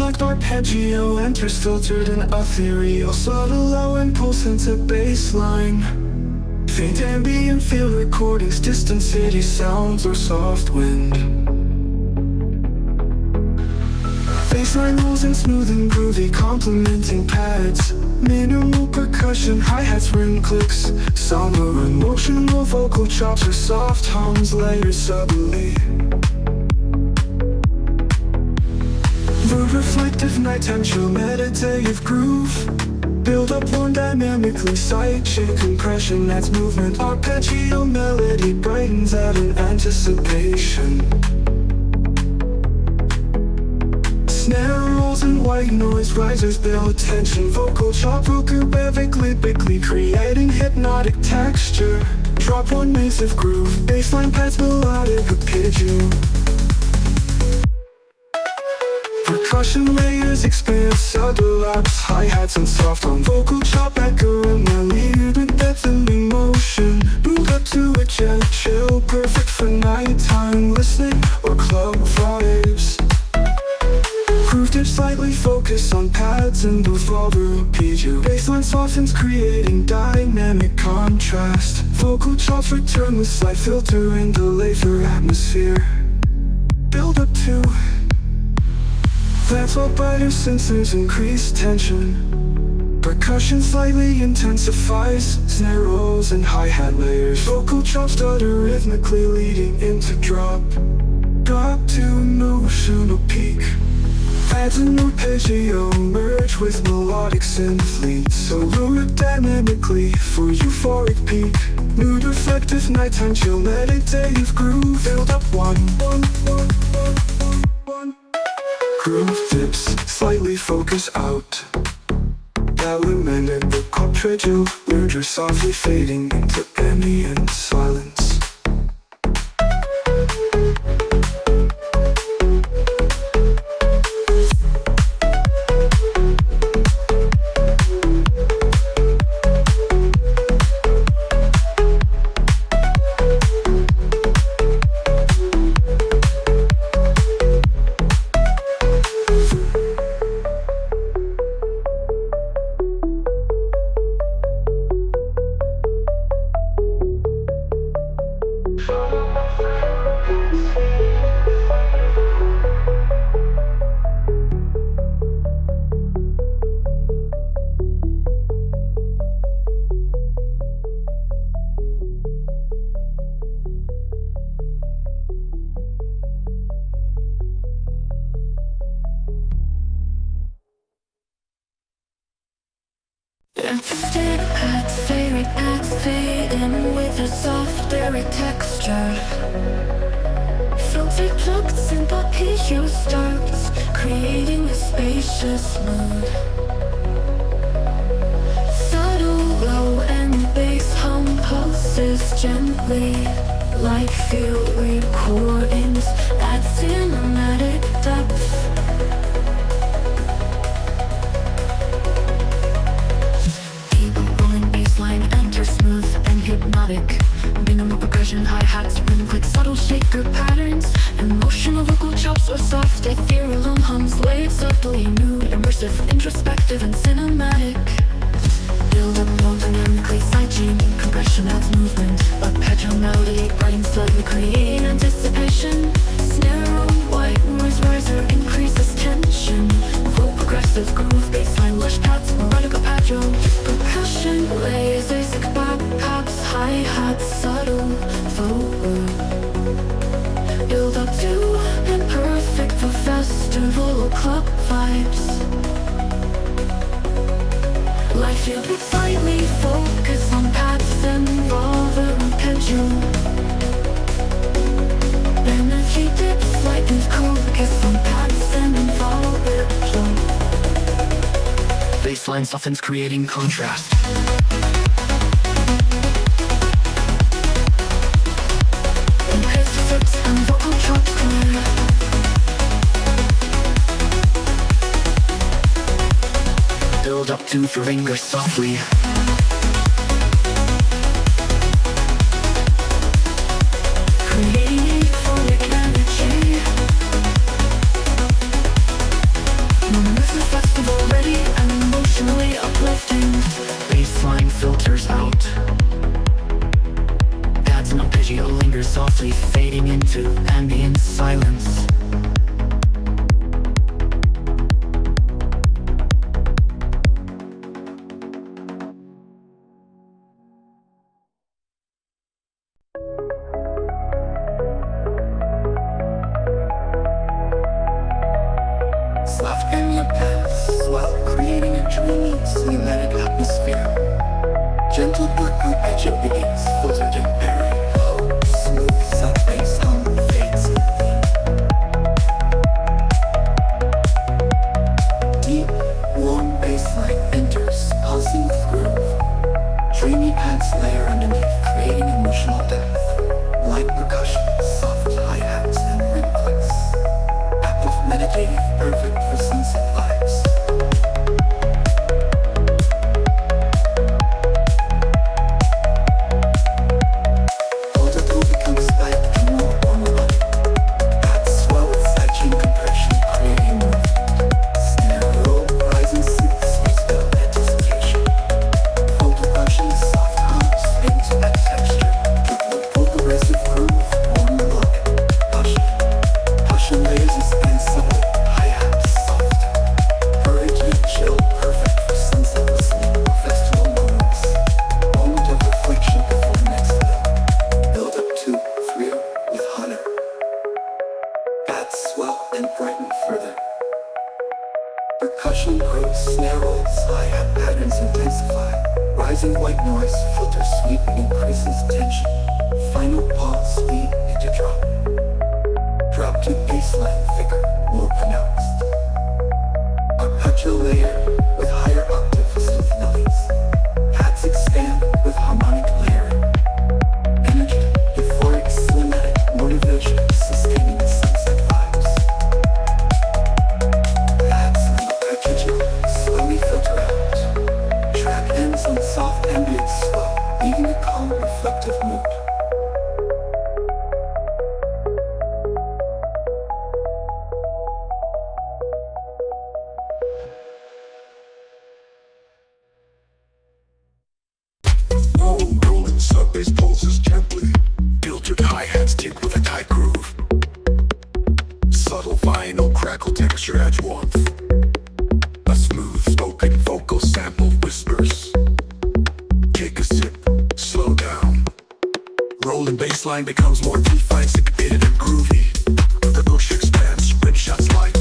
reflect arpeggio enters filtered and ethereal, subtle low impulse into bassline. Faint ambient field recordings, distant city sounds or soft wind. Bassline rolls in smooth and groovy, complementing pads. Minimal percussion, hi-hats, rim clicks, somber emotional vocal chops or soft hums layered subtly. The reflective nighttime chill meditative groove, build up one dynamically, sidechain compression adds movement, arpeggio melody brightens out in anticipation. Snare rolls and white noise risers build tension, vocal chop rhythmically creating hypnotic texture. Drop one massive groove, bassline pads melodic arpeggio. Percussion layers expand, subtle laps, hi-hats and soft on vocal chop echo and layered with depth and emotion. Build up to a jet chill, perfect for nighttime listening or club vibes. Groove dip slightly focus on pads and revolver arpeggio. Bassline softens creating dynamic contrast. Vocal chops return with slight filter and delay for atmosphere. Build up to that's what brighter sensors increase tension. Percussion slightly intensifies, snare rolls and hi-hat layers. Vocal chops stutter rhythmically leading into drop. Drop to emotional peak. Pads and arpeggio merge with melodic synth leads, so lower dynamically for euphoric peak. Mood reflective nighttime chill meditative groove. Build up one. Groove dips, slightly focus out. Element in the arpeggio, merger softly fading into ambient silence. Interested pads, favorite acts fade in with a soft lyric texture. Filtered plugs and arpeggio starts, creating a spacious mood. Subtle low and bass hum pulses gently, like field recordings, add cinematic depth. Hypnotic, minimal percussion, hi-hats, rhythm quick, subtle shaker patterns, emotional vocal chops or soft ethereal hums laid subtly, mood, immersive, introspective and cinematic. Build up more dynamically, sidechain compression adds movement, arpeggio melody brightens slightly, creating anticipation. Snare roll, white noise riser increases tension, full progressive groove, bassline lush pads, melodic arpeggio. Percussion lasers, pads, hi-hats, subtle forward. Build up to and perfect for festival or club vibes. Light field with slightly focus on pads and revolver arpeggio. Energy dips, light and focus on pads and revolver arpeggio. Bassline softens creating contrast. And vocal chop clear. Build up to your fingers softly. Creating euphoric energy. layers softly fading into ambient silence. Soft in your past while creating a dreamy cinematic atmosphere. Gentle blue edge of beats filtered in very low, smooth sub-bass hum fades. Deep, warm bassline enters, pulsing with groove. Dreamy pads layer underneath, creating emotional depth. Light percussion, soft hi-hats and rim clicks. Uplifting, meditative, perfect for sunset vibes. Swell and brighten further. Percussion grows, snare rolls, hi-hat patterns intensify. Rising white noise filters sweeping increases tension. Final pause lead into drop. Drop to bassline thicker, more pronounced. Arpeggio layer with higher octave smooth melodies. Pads expand with harmonic layering. Energy, euphoric, cinematic, motivation, sustaining the sunset vibes. Pads and arpeggio slowly filter out. Track ends on soft ambient slow, leaving a calm, reflective mood. Rolling sub-bass pulses gently. Filtered hi-hats tick with a tight groove. Subtle vinyl crackle texture adds warmth. A smooth spoken vocal sample whispers. Take a sip, slow down. Rolling bassline becomes more defined, syncopated and groovy. The bush expands, rim shots light.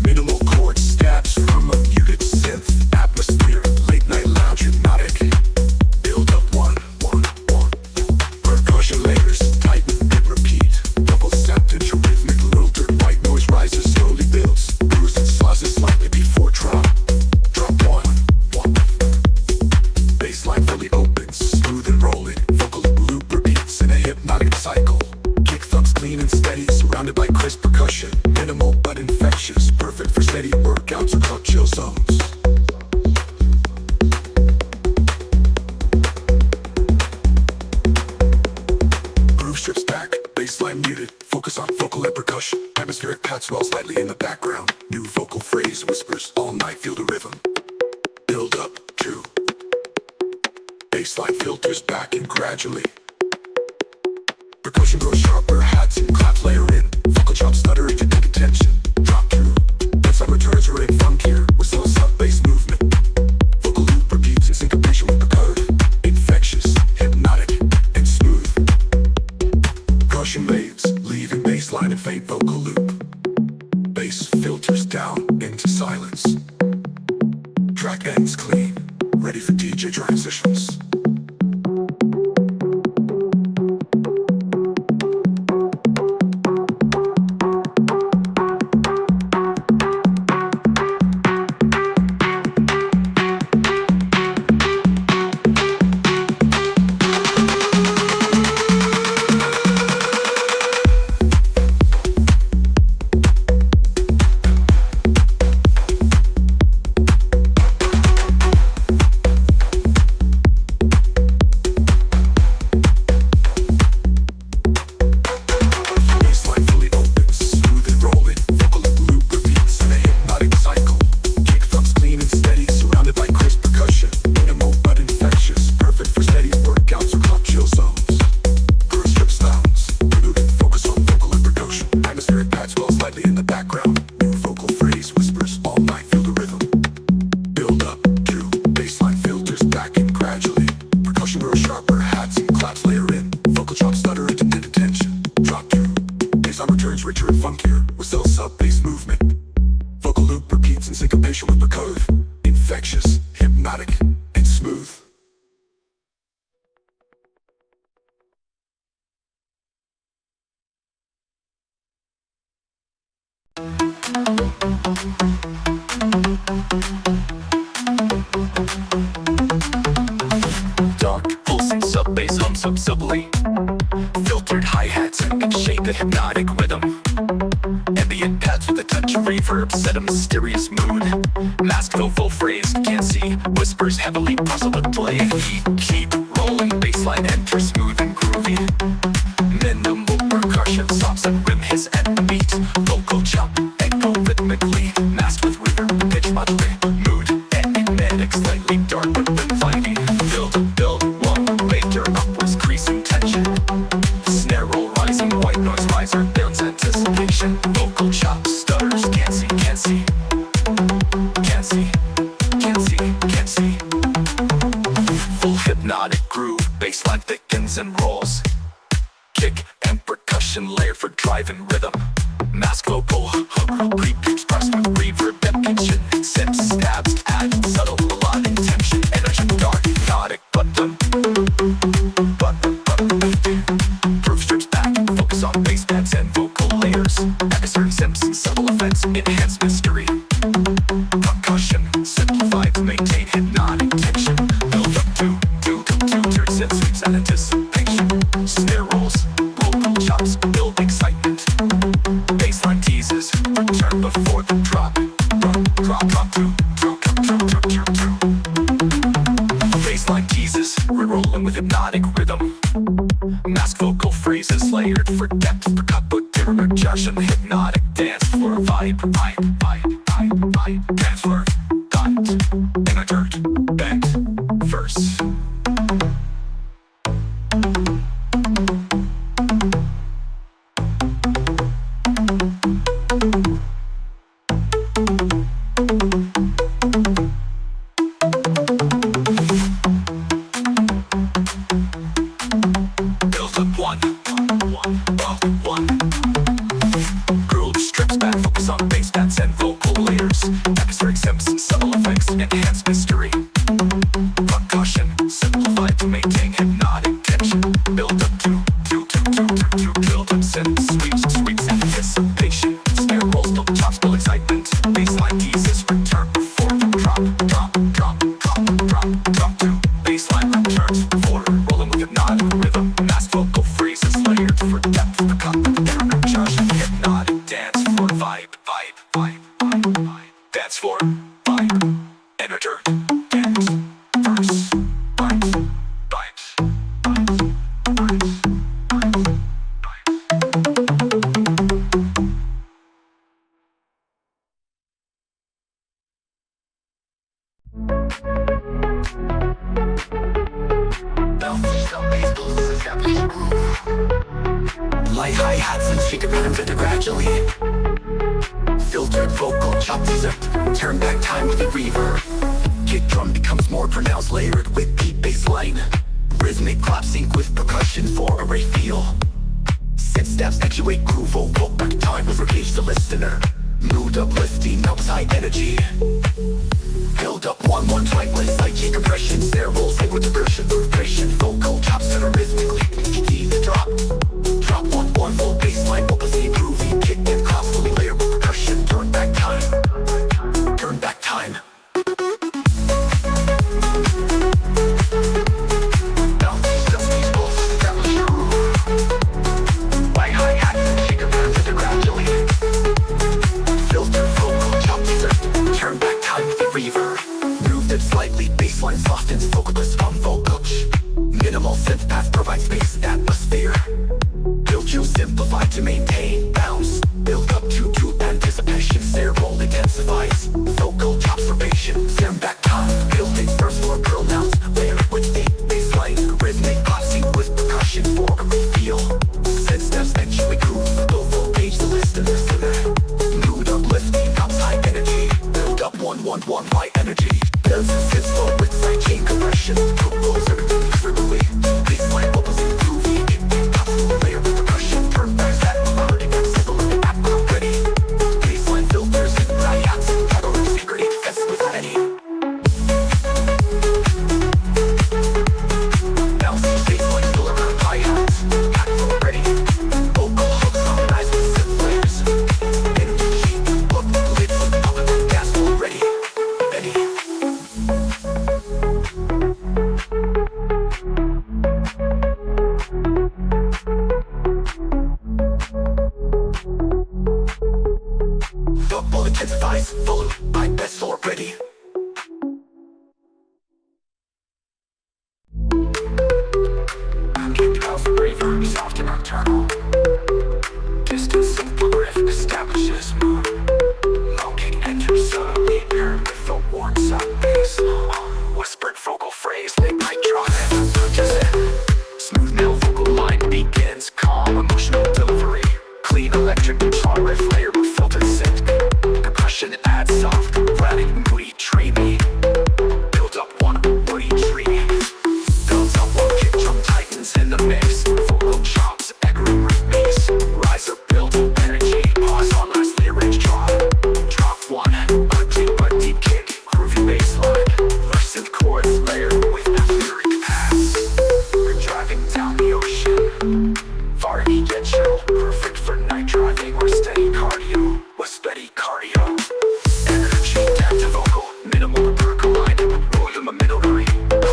Minimal chord stabs from a muted synth. Atmosphere, late night lounge, hypnotic. Build up one. Percussion layers, tighten and repeat. Double septage, rhythmic, little dirt, white noise rises, slowly builds. Bruise and slices slightly before drop. Drop one. Bassline fully opens, smooth and rolling. Vocal loop repeats in a hypnotic cycle. Kick thumps clean and steady, surrounded by crisp percussion. Minimal but infectious, perfect for steady workouts or club chill zones. Groove strips back, bassline muted. Focus on vocal and percussion. Atmospheric pad swells slightly in the background. New vocal phrase whispers all night, feel the rhythm. Build up, two. Bassline filters back in gradually. Percussion grows sharper, hats and claps layer in. Vocal chops stutter into deep tension. Drop two. Bassline returns are in funkier with slow sub-bass movement. Vocal loop repeats in syncopation with percussion. Infectious, hypnotic, and smooth. Percussion waves, leaving bassline and faint vocal loop. Bass filters down into silence. Track ends clean, ready for DJ transitions. subtly. Filtered hi-hats shape the hypnotic rhythm. Ambient pads with a touch of reverb set a mysterious mood. Masked vocal phrase, can't see. Whispers heavily puzzle the play. Keep rolling, bassline enters smooth and groovy. Minimal percussion, stops and rim his and beat. Vocal chop, echo rhythmically. Masked with reverb, pitch modulate. Mood, enigmatic, slightly dark but inviting. Build, one, later upwards, creasing tension. Snare roll rising, white noise riser, builds anticipation. Vocal chop, stutters, can't see. Full hypnotic groove, bassline thickens and rolls. Kick and percussion layered for drive and rhythm. Mask vocal hook, pre-pitch pressed with reverb and kitchen. Synth stabs, add subtle melodic tension. Energy dark, hypnotic button. Groove strips back, focus on bass pads and vocal layers. Episode Simpson, subtle effects, enhance mystery. Percussion, simplified to maintain hypnotic tension. Build up to synth sweeps and anticipation. Snare rolls, vocal chops, build excitement. Bassline teases, return before the drop. Drop, two. Bassline teases, re-rolling with hypnotic rhythm. Mask vocal phrases layered for depth. Percussion, hypnotic dance for a vibe. Dance for dot, in a dirt, bent, verse. Build up one. Groove strips back, focus on bass pads and vocal layers. Episodic Simpson, subtle effects, enhance mystery. Percussion, simplified to maintain hypnotic tension. Build up to build up synth sweeps anticipation. Snare rolls, double chops, build excitement. Bassline teases, return before the drop two. Bassline returns before rolling with hypnotic rhythm. Masked vocal phrases layered for depth. Percussion, hypnotic dance for vibe. Dance for vibe. Enter dirt, dance, verse, vibes. Light hi-hats and shaker rhythms enter gradually. Filtered vocal chop teaser, turn back time with the reverb. Kick drum becomes more pronounced, layered with deep bass line. Rhythmic clap sync with percussion for a rave feel. Synth steps actuate groove, vocal back time with engage the listener. Mood uplifting, melts high energy. Build up one timeless, psyche compression. Snare rolls like with depression, vibration. Vocal chops that are rhythmically deep drop one full bassline, opposite groovy. Kick and clap fully layered with percussion. Turn back time. Light hi-hat and shaker pads enter gradually. Filter vocal chop teaser, turn back time with the reverb. Moved it slightly, bassline softens, vocalist on vocal. Minimal synth path provides space atmosphere. Build you simplified to maintain bounce. Build up to anticipation. Snare roll intensifies. Vocal chops for patience. Turn back time. Building first more pronouns. Layer with deep bassline. Rhythmic clapping with percussion for a reveal. Synth steps actually groove. Vocal page the listener. Mood uplifting, ups high energy. Build up one high energy. Builds a synth flow with side chain compression. Rolls are frequently. Bassline opposite groovy. Layer with percussion. Turn back that melodic. Simple and ready. Bassline filters and hi-hats. Travel and secret. Fest with any. Bounce soft and nocturnal. Distant simple riff establishes mood. Longing enters subtly paired with a warm sound bass. Whispered vocal phrase, they might draw in, touches it. Smooth male vocal line begins, calm emotional delivery. Clean electric guitar riff layered with filtered synth. Percussion adds soft, erratic, moody, dreamy. Build up one woody tree. Builds up one kick drum tightens in the mix. Vocal chops, echoing rhythms. Rise or build energy. Pause on last lyrics drop. Drop one, a deep kick. Groovy bassline. Verse and chorus layered with lyric pass. We're driving down the ocean. Vardy get chill. Perfect for night driving or steady cardio. With steady cardio. Energy down to vocal. Minimal percoline. Volume a melody.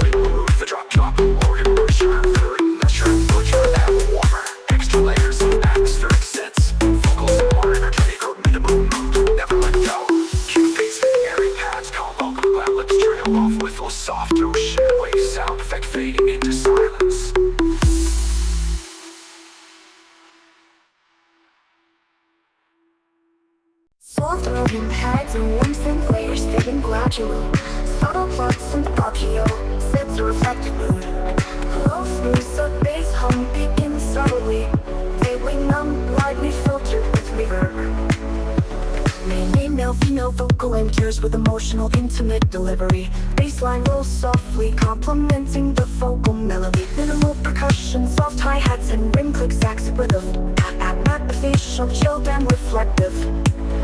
Remove the drop or immersion. Filling measure. Butcher add warmer. Extra layers of atmospheric sets. Vocals more energetic or minimum mood. Never let go. Cue bass and airy pads. Calm vocal balance. Trail off with a soft ocean wave sound effect fading into silence. Soft rolling pads and warm synth layers fading gradually. Subtle parts and arpeggio sets a reflective mood. Low smooth sub-bass hum begins subtly. Failing numb, lightly filtered with reverb. Male, female vocal enters with emotional, intimate delivery. Bassline rolls softly, complementing the vocal melody. Minimal percussion, soft hi-hats and rim click sax rhythm. Facial, chilled and reflective.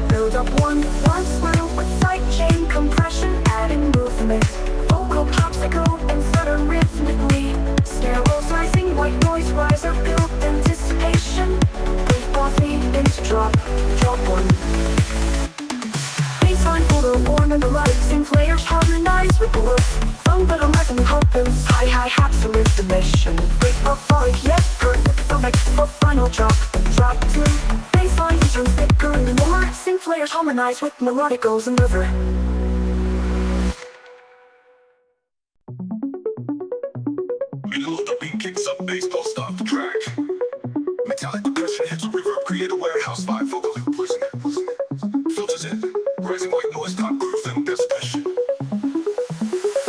Build up one swirl with side chain compression, adding movement. Vocal pops echo and stutter rhythmically. Snare rolls rising, white noise riser, build anticipation. Brief pause lead into drop one. Bassline full of warm and melodic synth layers harmonize with the look. Fun but unlacking confidence, hi-hats and rhythmation. Break up volume, yet perfect, perfect for final drop two. Bassline turns thicker and more. Synth layers harmonize with melodic goes and river. Middle of the beat kicks up bass, post off the track. Metallic percussion hits with reverb, create a warehouse vibe. Vocal loop, losing it. Filters in, rising white noise, top groove and distortion.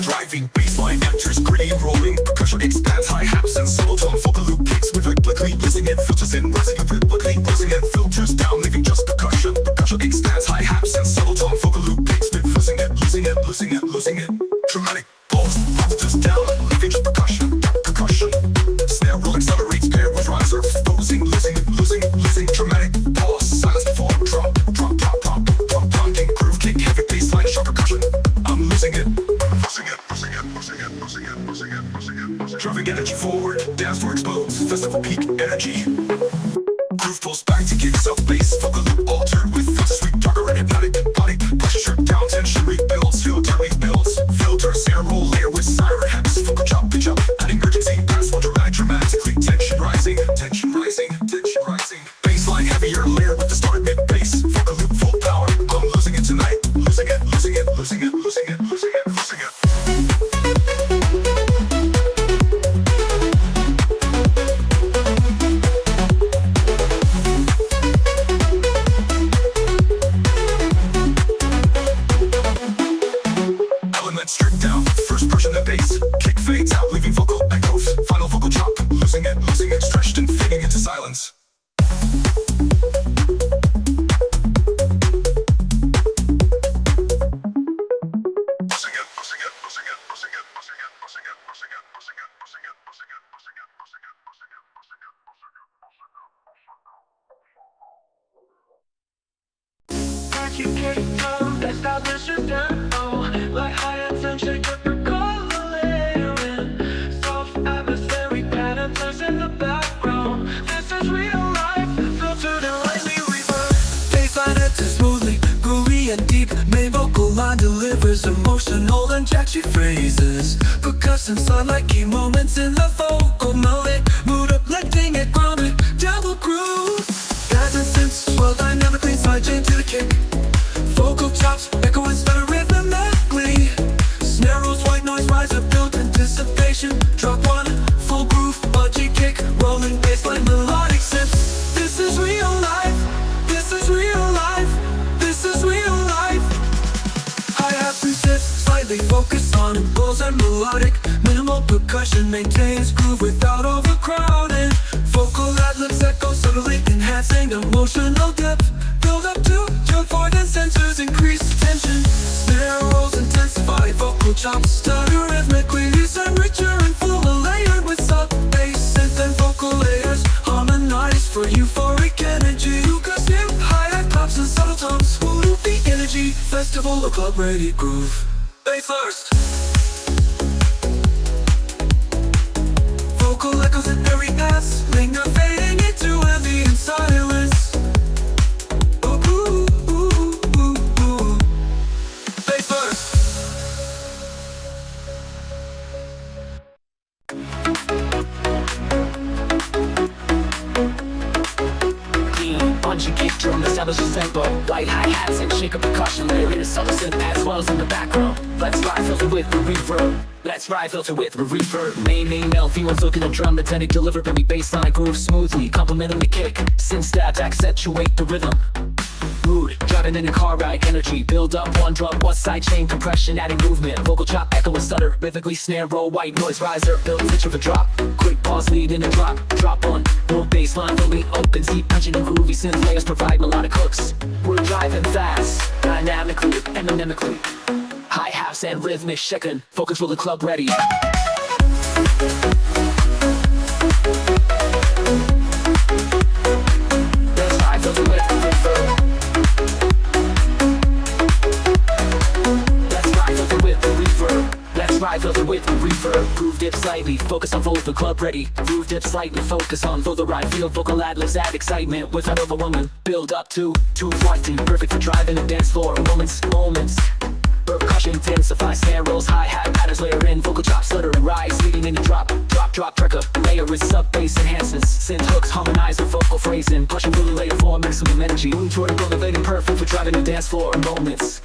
Driving bassline enters, gritty and rolling. Percussion expands, hi-hats and solo tone. Vocal loop kicks with rhythmically, losing it. Filters in, rising and rhythmically, losing it. Filters down, leaving just percussion. Percussion expands, hi-hats and solo tone. Vocal loop kicks with losing it, losing it, losing it, losing it. Dramatic pause, filters down, leaving just percussion. Percussion, snare roll accelerates, pair with riser. Losing, dramatic pause, silence before drop, pounding groove kick, heavy bassline, sharp percussion. I'm losing it. Driving energy forward, dance floor explodes, festival peak energy. Groove pulls back to kicks up bass, vocal loop altered with filter sweep, darker and hypnotic. Pressure down, tension rebuilds, filter rebuilds. Filter, snare roll, layer with siren hex, vocal chop, pitch up, adding urgency, pass one dramatically. Tension rising. Bassline heavier, layered with distorted mid bass. Vocal loop full power, I'm losing it tonight. Losing it. Elements stripped down, first person the bass. Kick fades out, leaving vocal echoes. Final vocal chop, losing it, stretched and fading into silence. You can't tell, establish your tempo. Like hi-hats and shake up your color layering. Soft atmospheric patterns in the background. This is real life, filtered and lightly reverbed. Bassline enters smoothly, groovy and deep. Main vocal line delivers emotional and catchy phrases. Percussion sound like key moments in the vocal melodic. Mood uplifting and grounded, double groove. Pads and synths swirl dynamically, side chain to the kick. Vocal chops, echo and stutter rhythmically. Snare rolls, white noise riser, build anticipation. Drop one, full groove, budgie kick, roll rolling bassline melodic synths. This is real life, this is real life, this is real life. Hi-hat resist, slightly focused on impulse and melodic. Minimal percussion maintains groove without overcrowding. Vocal ad-libs echo subtly enhancing emotional depth. Build up to joy for the sensors, increase tension. Snare rolls intensify, vocal chops stutter rhythmically. These are richer and fuller, layered with sub-bass, synth and vocal layers. Harmonize for euphoric energy. Acoustic, hi-hat claps and subtle tones. Uplifting energy, festival or club ready groove. Bass first. Vocal echoes in every pass, linger fading into ambient silence. Ooh, ooh, ooh, ooh, ooh. Bass first. Clean, punchy kick drum establishes tempo. Light hi-hats and shaker percussion layer in a subtle synth as well as in the background. Let's ride filter with the reverb. Let's ride filter with the reverb. Main LV one's looking at drum mechanic deliver baby bassline groove smoothly, complementing the kick. Synth stats accentuate the rhythm. Mood, driving in a car ride, energy build up one drum, one side chain compression, adding movement. Vocal chop, echo and stutter, rhythmically snare roll, white noise riser, build pitch of a drop. Quick pause, lead in a drop, drop one. More bassline, fully open, deep punching and groovy synth layers provide melodic hooks. We're driving fast, dynamically, anonymically. Hi-hats and rhythmic shaking, focus roll the club ready. Let's ride filter with the reverb. Let's ride filter with the reverb. Let's ride filter with the reverb. Groove dip slightly, focus on vocal club ready. Groove dip slightly, focus on vocal ride. Feel vocal ad-libs add excitement without overwhelming. Build up to wanting, perfect for driving a dance floor. Moments. Percussion intensify, snare rolls, hi-hat patterns layer in, vocal chop, stutter and rise, leading in the drop, track up, layer with sub-bass enhances, synth hooks, harmonizer, vocal phrasing, pushing through the layer for maximum energy, moving toward a motivating, perfect for driving a dance floor moments.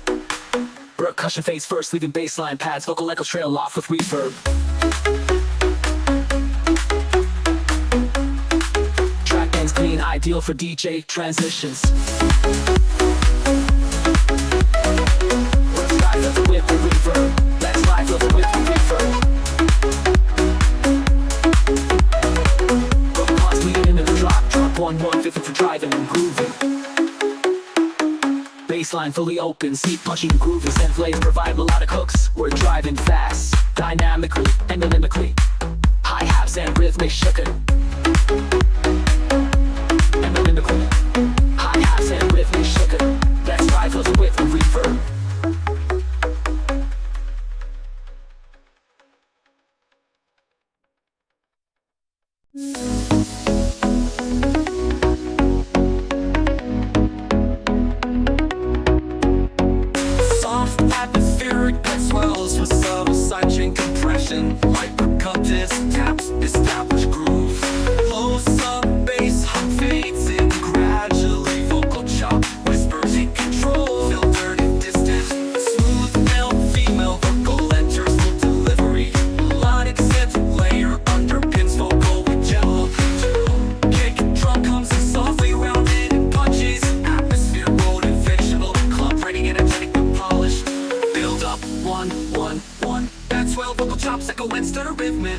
Percussion fades first, leaving bassline pads, vocal echo trail off with reverb. Track ends clean, ideal for DJ transitions. Filter with the reverb. Let's ride filter with the reverb. Go pause, lead in the drop 1/1/5 for driving and grooving. Bassline fully open, seat punching and groovy. Synth layers provide melodic hooks. We're driving fast, dynamically, anonymically. Hi-hats and rhythmic shaking. Anonymically. Hi-hats and rhythmic shaking. Let's ride filter with the reverb. Soft atmospheric that swells with subtle sidechain compression. Light percussive taps establish groove. Low sub-bass hum fades in gradually. Vocal chop whispers in control. Filtered and distant. Smooth male female vocal enters full delivery. Melodic synth layer underpins vocal with jello. Kick drum comes in softly rounded and punches. Atmosphere motivational. Club ready, energetic and polished. Build up 1/1/1. That's well vocal chops echo and stutter rhythmically.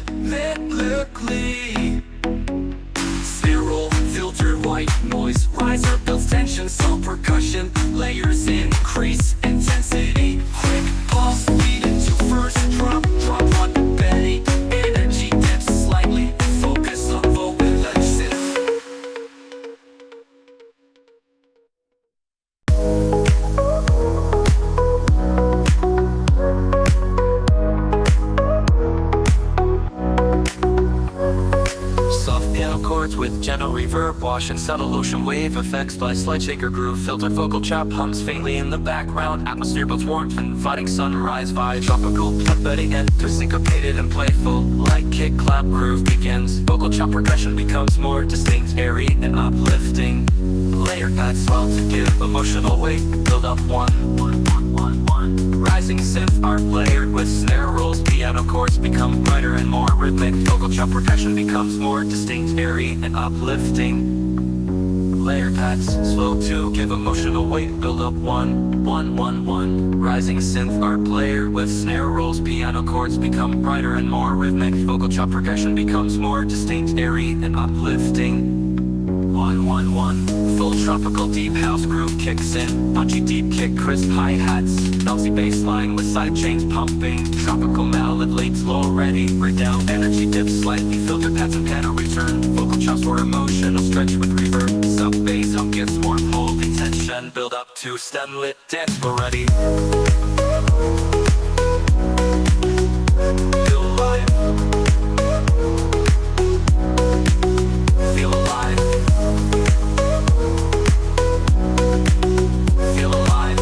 Snare roll, filter, white noise riser builds tension. Some percussion layers increase intensity. Quick pause, lead into first drop one belly. Energy dips slightly. Focus on vocal synth. Soft piano chords with gentle reverb, wash and subtle ocean wave effects by slight shaker groove. Filtered vocal chop hums faintly in the background. Atmosphere builds warmth and inviting sunrise vibe. Tropical bedding enter syncopated and playful. Light kick clap groove begins. Vocal chop progression becomes more distinct, airy and uplifting. Layer pads swell to give emotional weight. Build up 1/1/1/1. 111. Rising synth art layered with snare rolls, piano chords become brighter and more rhythmic. Vocal chop percussion becomes more distinct, airy and uplifting. Layer pads, slow to give emotional weight, build up 111. Rising synth art layered with snare rolls, piano chords become brighter and more rhythmic. Vocal chop percussion becomes more distinct, airy and uplifting. 111. Full tropical deep house groove kicks in, punchy deep kick, crisp hi-hats, bouncy bass line with side chains pumping. Tropical mallet leads low ready, breakdown energy dips slightly, filter pads and piano return. Vocal chops for emotional stretch with reverb, sub bass up gets warm, holding tension, build up to stem lit dance already. Feel alive. Feel alive. Feel alive.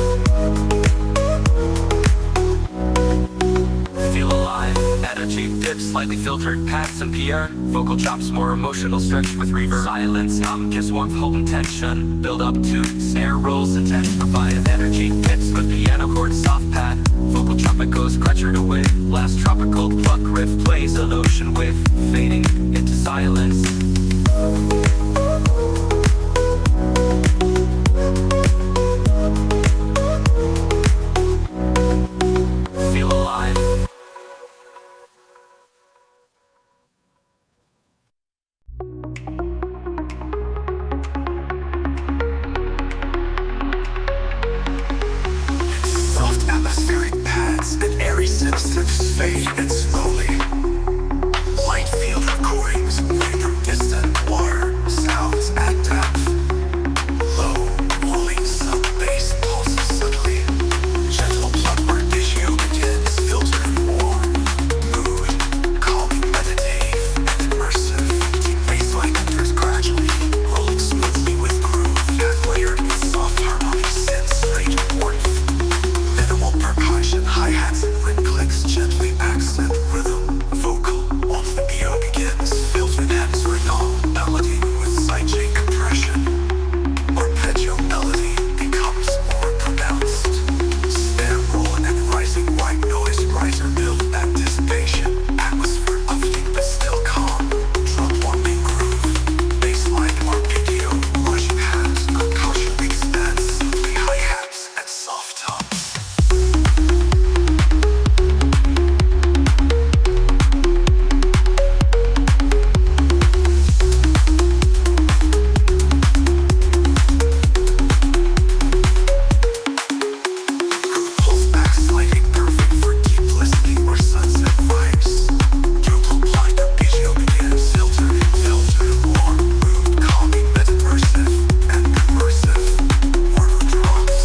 Feel alive. Energy dips, slightly filtered pads and PR. Vocal chops more emotional stretch with reverb. Silence gives warmth, holding tension. Build up to snare rolls and tension. Provide energy hits with piano chord soft pad. Vocal chop echoes scratchered away. Last tropical pluck riff plays an ocean wave, fading into silence. Feel alive. Soft atmospheric pads and airy synths fade in slowly. Light field recordings play through distant water sounds at depth. Low, rolling sub-bass pulses subtly. Gentle plug arpeggio begins, filtered warm. Mood, calming, meditative, and immersive. Deep bassline enters gradually, rolling smoothly with groove. Pad layered with soft harmonic synths, rage warmth. Minimal percussion, hi-hats and ring clicks gently accent rhythm. Vocal, once the PO begins, filtered answering all. Melody with sidechain compression. Arpeggio melody becomes more pronounced. Snare roll and rising white noise, riser build anticipation. Atmosphere uplifting but still calm. Drum warming groove. Bassline arpeggio, rushing hands, percussion expands, simply hi-hats and soft tops. Pulse back sliding, perfect for deep listening or sunset vibes. Total blind arpeggio begins, filtered, warm, mood, calming, immersive, and immersive. Warmer drops.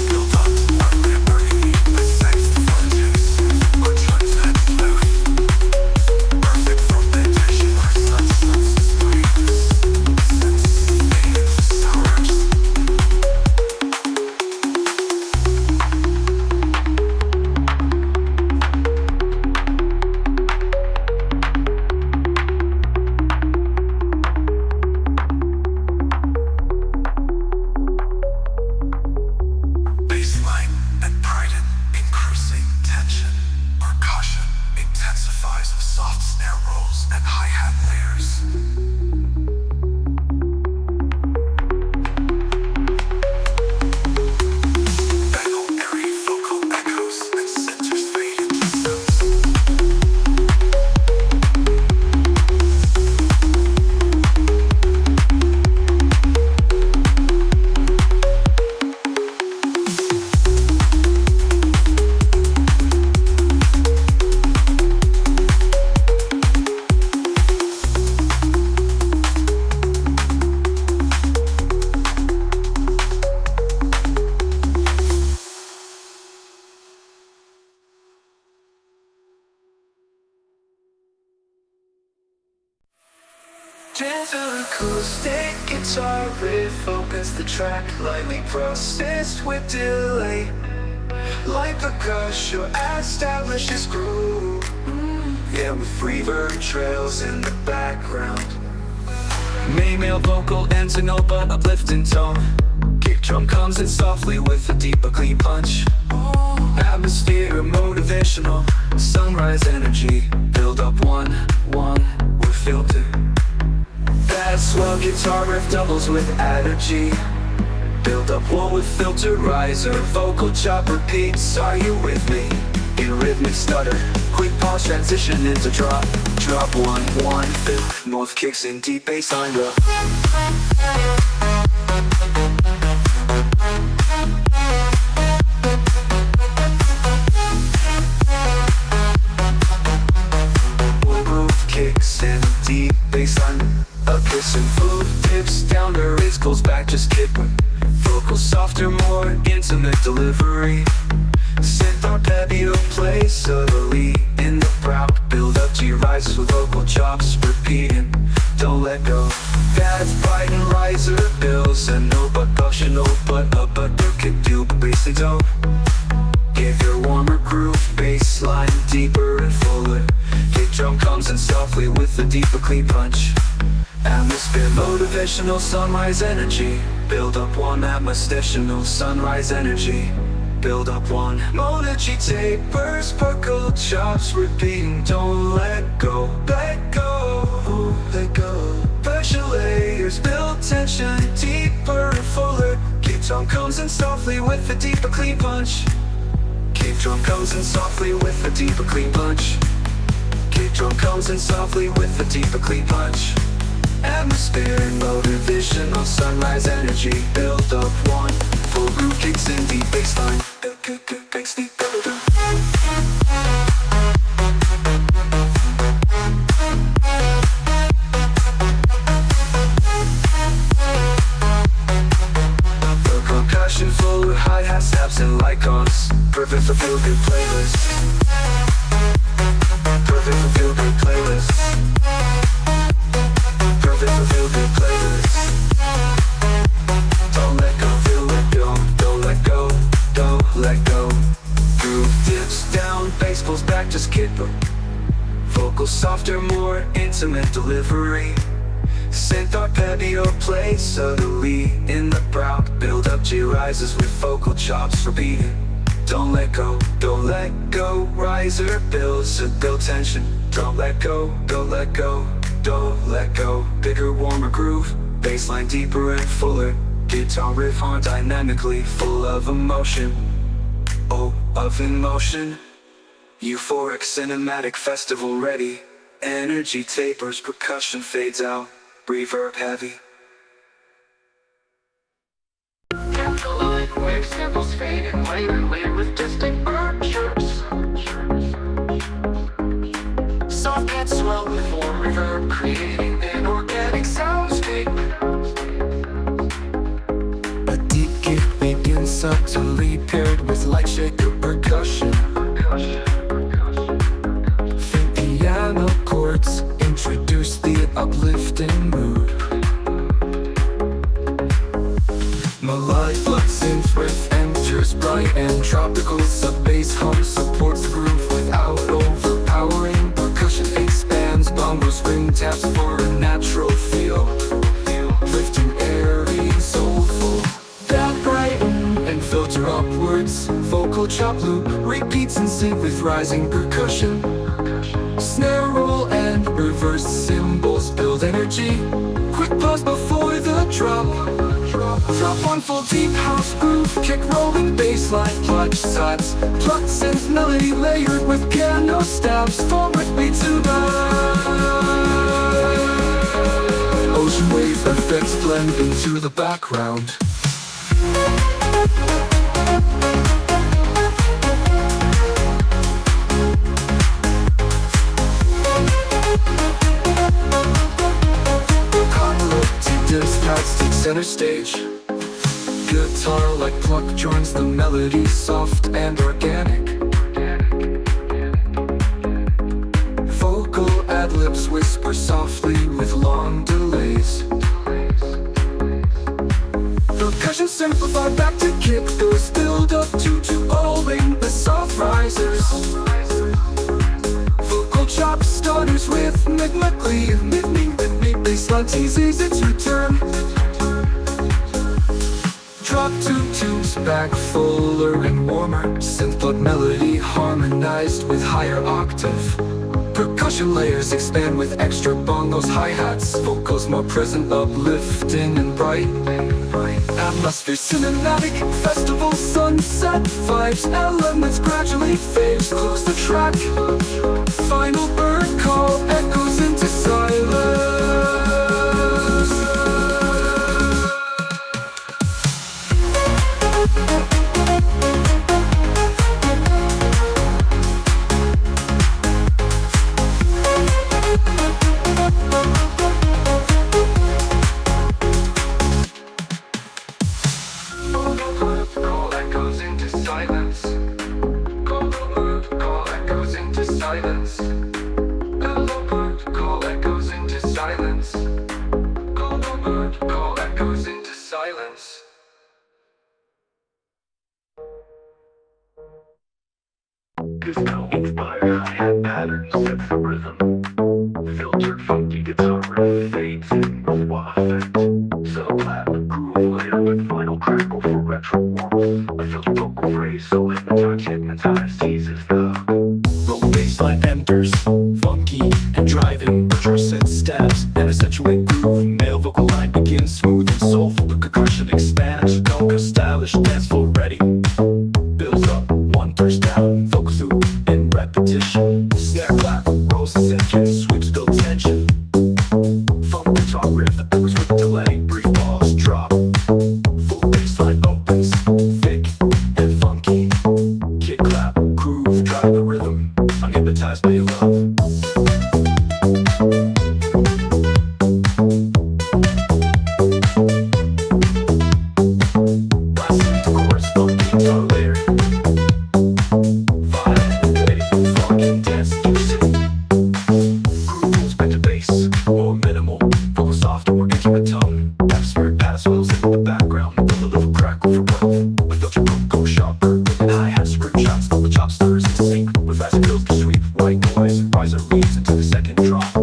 Build up, harmony, with sex fortunes, or sunset flow. Perfect for meditation or sunset vibes. Sense sours. Bassline and pride in increasing tension. Percussion intensifies with soft snare rolls and hi-hat layers. Banal, airy vocal echoes and centers fade into sounds. Gentle acoustic guitar riff opens the track, lightly processed with delay. Light percussion establishes groove, yeah, with reverb trails in the background. Male vocal ends in open uplifting tone. Kick Kick drum comes in softly with a deeper clean punch. Atmosphere motivational, sunrise energy. Build up one with filter. That swell guitar riff doubles with energy. Build up one with filter riser. Vocal chop repeats, are you with me? In rhythmic stutter, quick pause transition into drop. Drop one fifth. North kicks in deep bass line rough. Deep bassline, a kiss and food tips down the wrist, goes back, just kick. Vocals softer, more intimate delivery. Synth arpeggio plays subtly in the crowd. Build up G rises with vocal chops repeating. Don't let go. That's bite and riser bills and no percussion, no but a butter kick do bassly dope. Give your warmer groove, bassline deeper and fuller. Kick drum comes in softly with a deeper clean punch. Atmosphere motivational, sunrise energy. Build up one atmosphere, sunrise energy. Build up one. Melody tapers, sparkle chops repeating. Don't let go, let go, let go. Pressure layers build tension deeper and fuller. Kick drum comes in softly with a deeper clean punch. Kick drum comes in softly with a deeper clean punch. Kick drum comes in softly with a deeper clean punch. Atmosphere motivational, sunrise energy. Build up one full groove kicks in deep bassline. Bass deep. The percussion full with hi-hats, snaps and icons. Perfect for feel good playlist. Perfect for feel good playlist. Perfect for feel good playlist. Don't let go, feel it, don't let go, don't let go. Groove dips down, bass pulls back, just kick them. Vocals softer, more intimate delivery. Synth arpeggio plays subtly in the crowd. Build up G rises with vocal chops repeating. Don't let go, don't let go. Riser builds to build tension. Don't let go, don't let go, don't let go. Bigger, warmer groove, bassline deeper and fuller. Guitar riff on dynamically, full of emotion. Oh, of emotion. Euphoric, cinematic, festival ready. Energy tapers, percussion fades out. Reverb heavy. Alkaline wave samples fading later with distinct virtues. Soft and swell with more reverb, creating an organic soundscape. A deep kick begins subtly paired with light shaker percussion. Faint piano chords introduce the uplifting mood. Melodic synth riff enters bright and tropical. Sub-bass hum supports the groove without overpowering. Percussion expands, bongos ring taps for a natural feel. Lifting airy, soulful. That brighten and filter upwards. Vocal chop loop repeats in sync with rising percussion. Snare roll and reverse cymbals build energy. Quick pause before the drop. Drop one full deep house groove, kick rolling bassline, clutch sides, pluck synth melody layered with piano stabs. Forward beat to the ocean wave effects blend into the background. Take center stage. Guitar like pluck joins the melody, soft and organic. Vocal ad-libs whisper softly with long delays. Percussion simplified back to kick, those build up to owing the soft risers. Vocal chop stutters with rhythmically bassline teases its return. Drop comes back fuller and warmer. Synth-pop melody harmonized with higher octave. Percussion layers expand with extra bongos, hi-hats. Vocals more present, uplifting and bright. Atmosphere cinematic, festival sunset vibes. Elements gradually fades, close the track. Final bird call echoes into silence. Call echoes into silence. Call echoes into silence. Hello bird, call echoes into silence. Call echoes into silence. Disco inspired hi-hat patterns set the rhythm. Filtered funky guitar riff fades in the wah effect. Subtle clap, groove layer with final crackle for retro warmth. A filtered vocal phrase so hypnotized teases the roll bassline enters, funky and driving. Drum set stabs and accentuate groove. Male vocal line begins smooth and soulful. The percussion expands, conga stylish, dance floor ready. Builds up, one thirst down, vocals through in repetition. Snare clap, rolls the second, sweeps build tension. Funk guitar riff, echoes with delay, brief pause, drop. Full bassline opens, thick and funky. Kick clap, groove, drive the rhythm. I'm hypnotized by your love. Blasting the chorus, funky guitar layer. Vibe, ladies, funk and dance music. Groove goes back to bass, more minimal. Vocal soft, more intimate tone. Atmospheric pass swells into the background. Build a little crackle for both. With filter go sharper. And hi-hats, scream shots, all the chop stirs in sync. With fast fills to sweep, white noise. Riser leads into the second drop.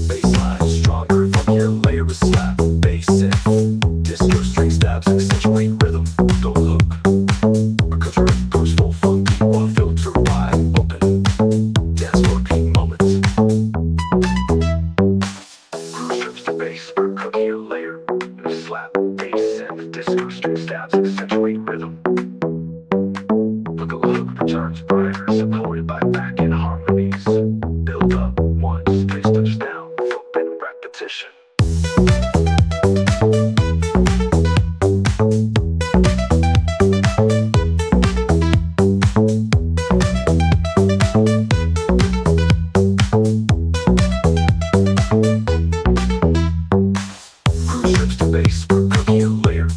Bassline, stronger, funkier layer of slap. Bass synth, disco string stabs, accentuate rhythm. Don't hook. Percussion goes full funky while filter wide open. Dance floor peak moments. Groove strips the bass for cookier layer. Slap, bass synth, disco string stabs, accentuate rhythm. Look a hook returns brighter, supported by back and harmonies. Build up once, bass touches down, open repetition. Groove strips the bass for cookier layer.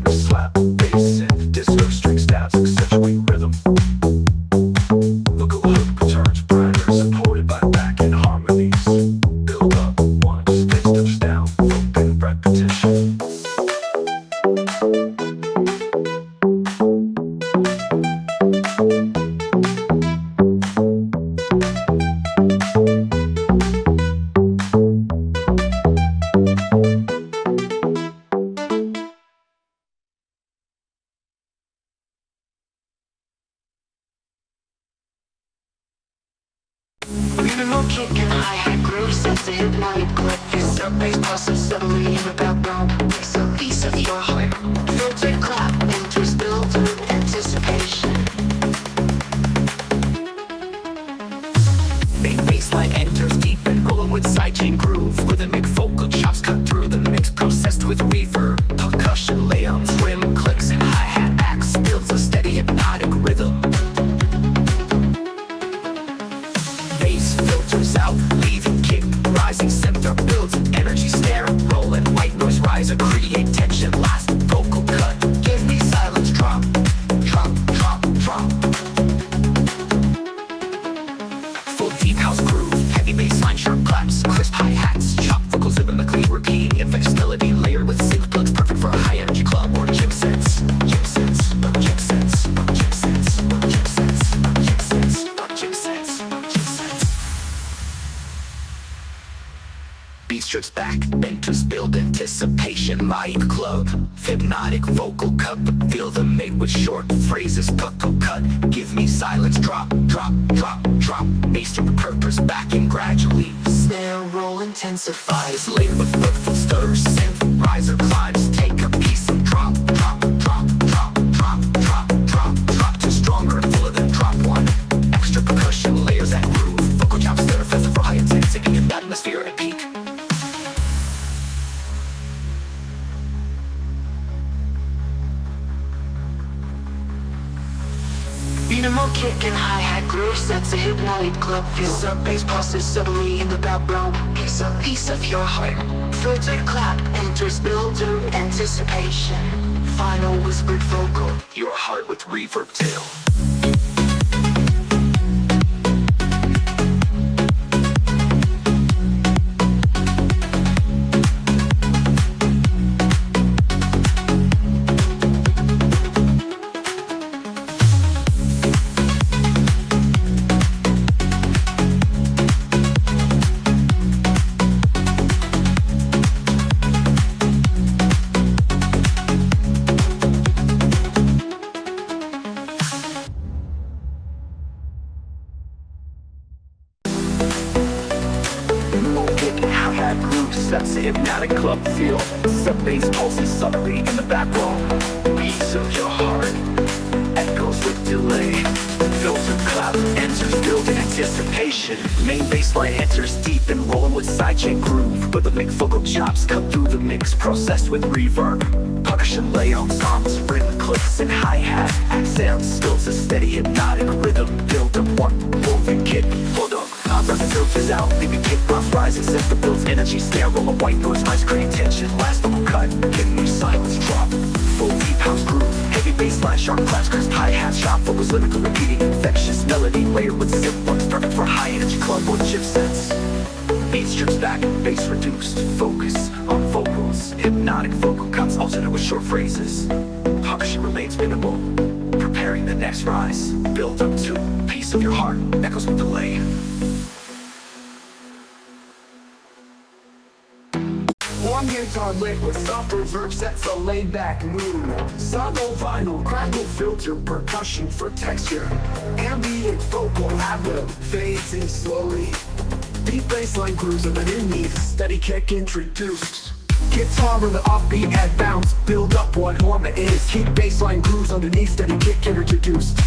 Slap, bass synth, disco string stabs, accentuate rhythm. Look a hook returns brighter, supported by back and harmonies. Build up once, bass touches down, open repetition. Leaving no kicking hi-hat groove sets a hypnotic clip. Fizz up bass pulses subtly in the background. Makes a piece of your heart. Filtered clap enters built with anticipation. Big bassline enters deep and rolling with sidechain groove. Rhythmic vocal chops cut through the mix, processed with reverb. Percussion layouts, rim clicks and hi-hat acts. Builds a steady hypnotic rhythm. Bass filters out, leaving kick, rising center builds an energy snare, roll and white noise riser, create tension, last vocal cut, give me silence, drop, drop, drop, drop. Full deep house groove, heavy bassline, sharp claps, crisp hi-hats, chop vocals rhythmically repeating, effects melody layered with synth plugs, perfect for a high energy club or gym sets. Gym sets, gym sets, gym sets, gym sets, gym sets, gym sets, gym sets. Beat strips back, mentors build anticipation. Live club, hypnotic vocal cup. Feel the mate with short phrases, puckle cut. Give me silence, drop, drop, drop, drop. Bass to purpose, backing gradually. Snare roll intensifies, later with footful stirs. Synth riser climbs, take a piece and drop, drop, drop, drop, drop, drop, drop, drop. Too stronger and fuller than drop one. Extra percussion layers that groove. Vocal chops that are festive for high intensity and atmosphere at peak. Minimal kick and hi-hat groove sets a hypnotic club feel. Sub bass pauses subtly in the background. Piece of your heart. Filtered clap enters builder anticipation. Final whispered vocal. Your heart with reverb tail. Sets a hypnotic club feel. Sub bass pulses subtly in the background. Piece of your heart echoes with delay. Filter clap enters building anticipation. Main bass line enters deep and rolling with sidechain groove. But the mix vocal chops cut through the mix, processed with reverb. Percussion layout songs, rhythm clicks and hi-hat accents. Builds a steady hypnotic rhythm. Build up one moving kit. Hold up. Breath filters out, leaving kick bounce rising. Set the builds energy, snare roll a white noise, nice create tension. Last vocal cut, give me silence, drop. Full deep house groove, heavy bass line, sharp claps, crisp hi-hats, shop vocals, lyrical repeating, infectious melody, layered with synth buttons, perfect for high energy club or chip sets. Beat strips back, bass reduced, focus on vocals, hypnotic vocal cuts, alternate with short phrases. Percussion remains minimal, preparing the next rise. Build up to piece of your heart, echoes with delay. One guitar lick with soft reverb sets a laid back mood. Subtle vinyl, crackle filter, percussion for texture. Ambient vocal ad-lib fades in slowly. Deep bassline grooves underneath, steady kick introduced. Guitar with the offbeat add bounce, build up what horn it is. Keep bassline grooves underneath, steady kick introduced.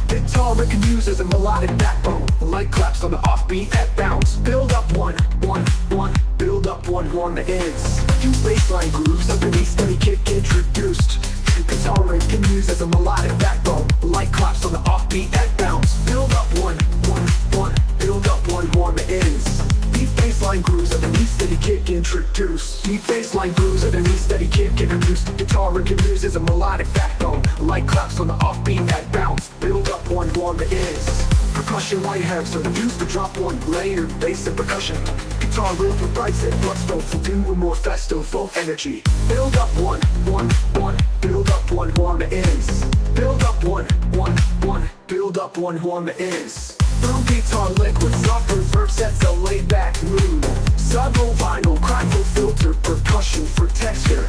Guitar we can use as a melodic backbone. Light claps on the offbeat at bounce. Build up one, one, one. Build up one horn that ends. Use bassline grooves underneath, steady kick introduced. Guitar we can use as a melodic backbone. Light claps on the offbeat at bounce. Build up one, one, one. Build up one horn that ends. Deep bassline grooves underneath, steady kick introduced. Deep bassline grooves underneath, steady kick introduced. Guitar we can use as a melodic backbone. Light claps on the offbeat at bounce. Build up one horn that ends. Percussion light heads are used to drop one layer. Bass and percussion. Guitar riff with bright and plus Soulful do with more festive full energy. Build up one, one, one. Build up one horn that ends. Build up one, one, one. Build up one horn that ends. Boom guitar lick with soft reverb sets a laid back mood. Subtle vinyl, crackle filter, percussion for texture.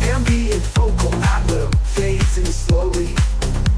Ambient vocal ad-lib fades in slowly.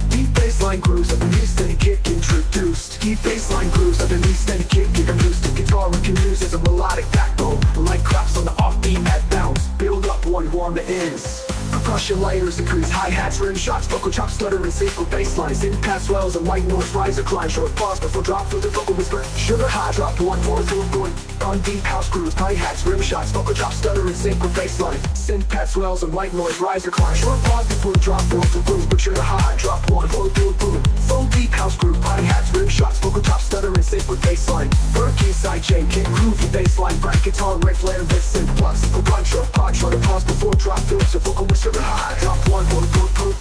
Deep bassline grooves underneath, steady kick introduced. Deep bassline grooves underneath, steady kick introduced. The guitar we can use as a melodic backbone. Light claps on the offbeat at bounce. Build up one horn that ends. Percussion layers increase hi-hats, rim shots, vocal chops, stutter and sync with bass lines. In pass swells and white noise, riser climb, short pause before drop through the vocal whisper. Sugar high, drop one, four, through going. On deep house grooves, hi-hats, rim shots, vocal chops, stutter and sync with bass line. Synth pad swells and white noise, riser climb, short pause before drop through the groove. But sugar high, drop one, four, through boom. Full deep house groove, hi-hats, rim shots, vocal chops, stutter and sync with bass line. Berkey sidechain, kick groovy bass line, bright guitar, riff, layer, this synth plus. A run, short pod, short pause before drop through the vocal with sugar high. Drop one,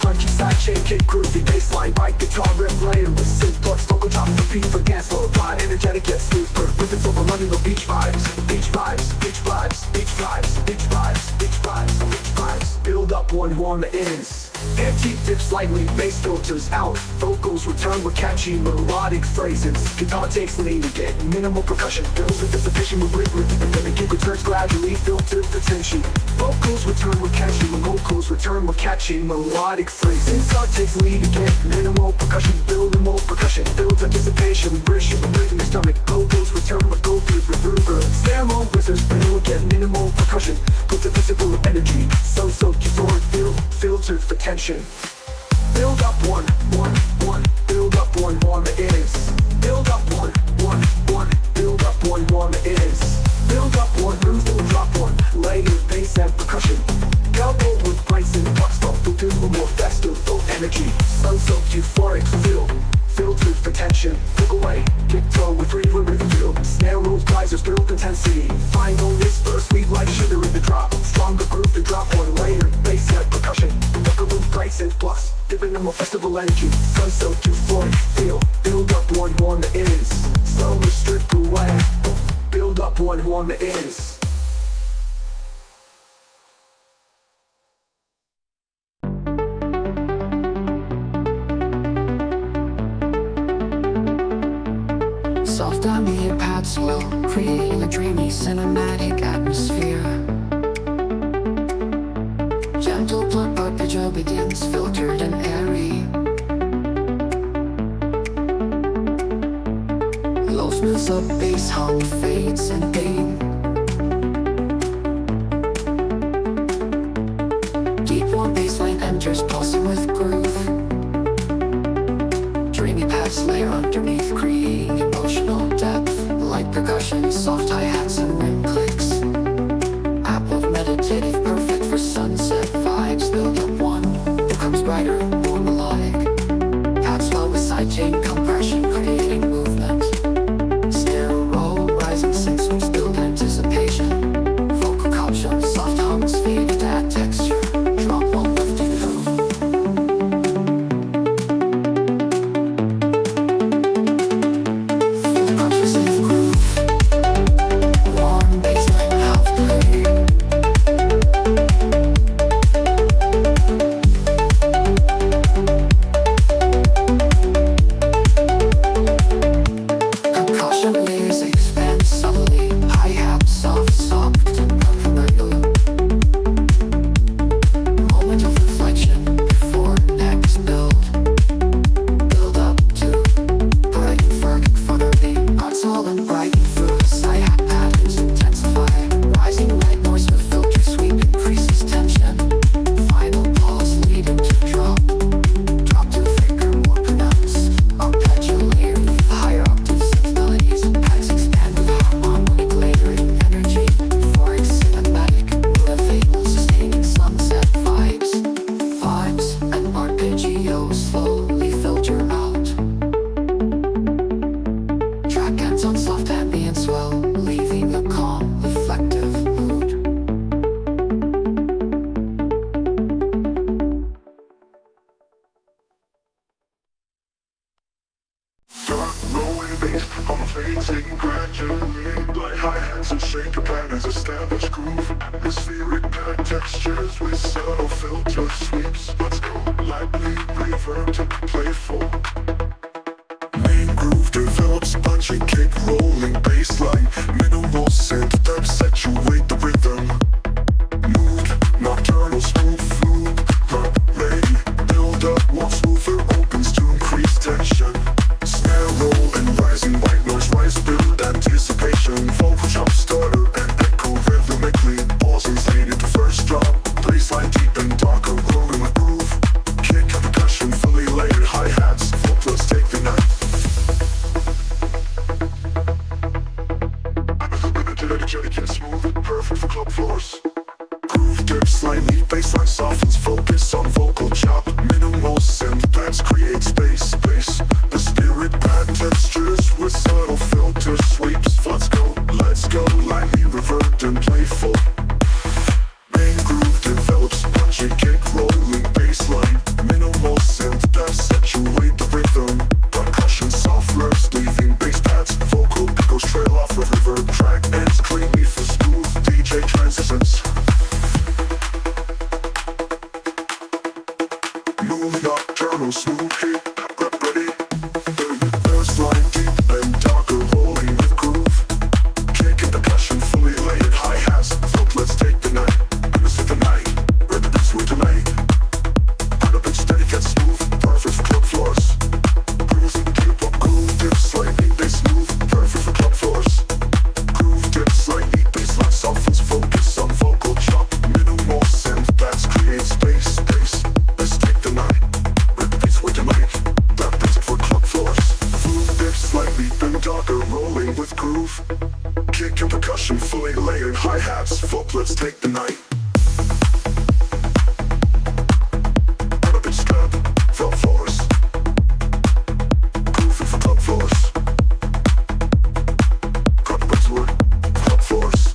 punchy sidechain, kick groovy bassline, bike guitar, riff, layer with synth plus vocal chops, repeat for gas, flow, ride, energetic, get smooth, with it's over running the beach vibes, beach vibes, beach vibes, beach vibes, beach vibes, beach vibes, beach vibes. Build up one horn that ends. Antique dip slightly, bass filters out. Vocals return with catchy melodic phrases. Guitar takes lead again, minimal percussion. Builds anticipation with rhythm, and then the guitar subtly filtered the tension. Vocals return with catchy, vocals return with catchy melodic phrase. Inside takes lead again, minimal percussion, building more percussion, builds anticipation, bridge rhythm in your stomach. Vocals return with go through reverb. Snare roll, whistles, build again, minimal percussion, put the visible energy. So euphoric, filtered for tension. Build up one, build up one it is. Build up one, build up one it is. Build up one, roof will drop one, layer, bass and percussion. Cowboy with price and box top, to do more faster, full energy. Sun-soaked euphoric filtered for tension. Look away, kick toe with reverb in the field. Snare rolls, risers, build intensity. Final whisper, sweet like sugar in the drop. Stronger groove to drop one layer, bass and percussion. Look with price and plus, giving them a festival energy. Sun-soaked euphoric feel. Build up one it is. Slow strip away. Build up one it is. Soft ambient pads will create a dreamy cinematic atmosphere. Gentle blood arpeggio begins, filtered and airy. Low smooths up, bass hum fades and gain. Deep one bassline enters, pulsing with groove. Dreamy pads layer underneath, creating emotional depth. Light percussion, soft hi-hats and rim clicks. Apple meditative, perfect for sunset vibes. Build up one, becomes brighter, more melodic. Pads slow with sidechain compression, creating movement. Snare roll, rising sync swings, build anticipation. Vocal caption, soft hums, fade to add texture. Drop one lifting through. Fading gradually, like hi-hats and shaker patterns, established groove. Atmospheric pad textures with subtle filter sweeps. Let's go lightly reverb to playful. Main groove develops, punchy kick, rolling bassline. Minimal synth depths accentuate the rhythm. Mood, nocturnal, smooth loop, ready. Build up, one smoother opens to increase tension. Snare roll and rising white noise rise, build anticipation. Vocal jump stutter and echo rhythmically. Pausing fade into first drop. Bassline deep and darker, growing with groove. Kick and percussion fully layered hi-hats. Vocals take the night. Energetic and smooth, perfect for club floors. Groove dips slightly, bassline softens, focus on vocal chop. Minimal synth pads create space. The spirit pad textures with subtle filter sweeps. Let's go, lightly reverb and playful. Main groove develops, punchy kick, rolling bassline. Minimal synth pads accentuate the rhythm. Percussion soft reps, leaving bass pads. Vocal goes trail off with reverb. Track ends cleanly for smooth DJ transitions. Move nocturnal, smooth hit, ready. There's line deep layered hi-hats, footlets take the night. Urban scrub, front floors, groovy for club floors. Carpets wood, club floors.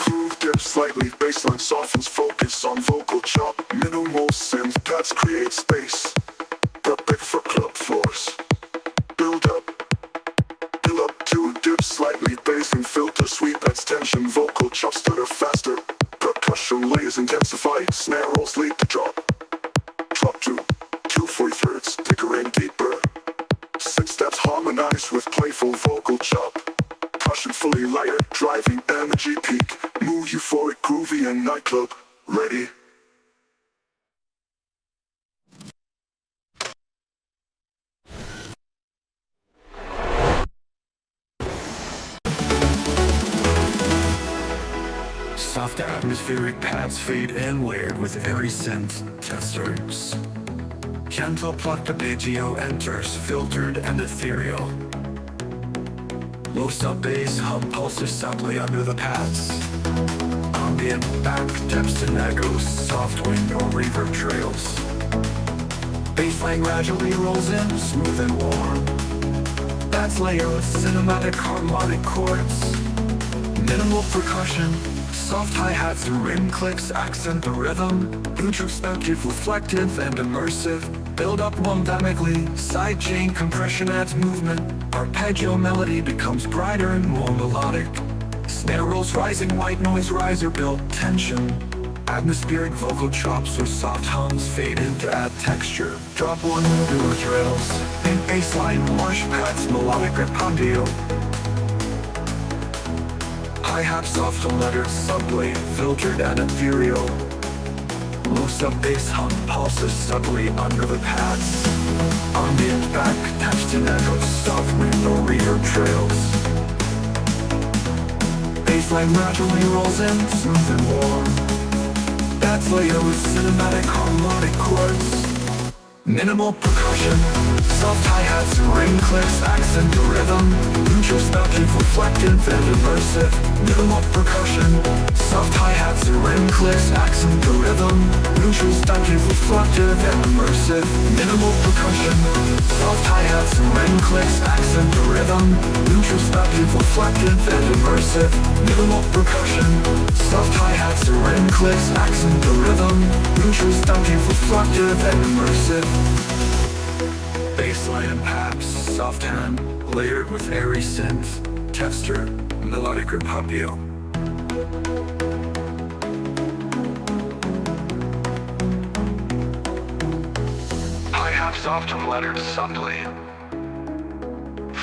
Groove dips slightly, bassline softens, focus on vocal chop. Minimal synth pads create space. Perfect for club floors. Build up to dip slightly, bass and filter, sweep adds tension, vocal chops stutter faster. Percussion layers intensify, snare rolls lead to drop. Drop to 2/43, thicker and deeper. 6 steps harmonize with playful vocal chop. Percussion fully layered, driving energy peak. Move euphoric, groovy and nightclub ready. Soft atmospheric pads fade in, layered with airy synth textures. Gentle plucked arpeggio enters, filtered and ethereal. Low sub bass hum pulses subtly under the pads. Ambient back depths and echoes, soft wind or reverb trails. Bassline gradually rolls in, smooth and warm. Pads layer with cinematic harmonic chords. Minimal percussion, soft hi-hats and rim clicks accent the rhythm. Introspective, reflective, and immersive. Build up dynamically, sidechain compression adds movement. Arpeggio melody becomes brighter and more melodic. Snare rolls rising, white noise riser build tension. Atmospheric vocal chops or soft hums fade in to add texture. Drop one newer trails. In bassline marsh pads, melodic arpeggio. Hi-hat soft and lettered subtly, filtered and ethereal. Low sub-bass hum pulses subtly under the pads. Ambient back attached and echoes, soft wind or reverb trails. Bassline gradually rolls in, smooth and warm. Pads layer with cinematic harmonic chords. Minimal percussion, soft hi-hats and ring clicks accent the rhythm. Introspective, reflective, and immersive. Minimal percussion, soft hi-hats and ring clicks accent the rhythm. Introspective, reflective, and immersive. Minimal percussion, soft hi-hats and ring clicks accent the rhythm. Introspective, reflective, and immersive. Minimal percussion, soft hi-hats and ring clicks accent the rhythm. Introspective, reflective, and immersive. Bassline and paps, soft hand, layered with airy synth, texture, melodic arpeggio. Hi-hat soft and lettered subtly,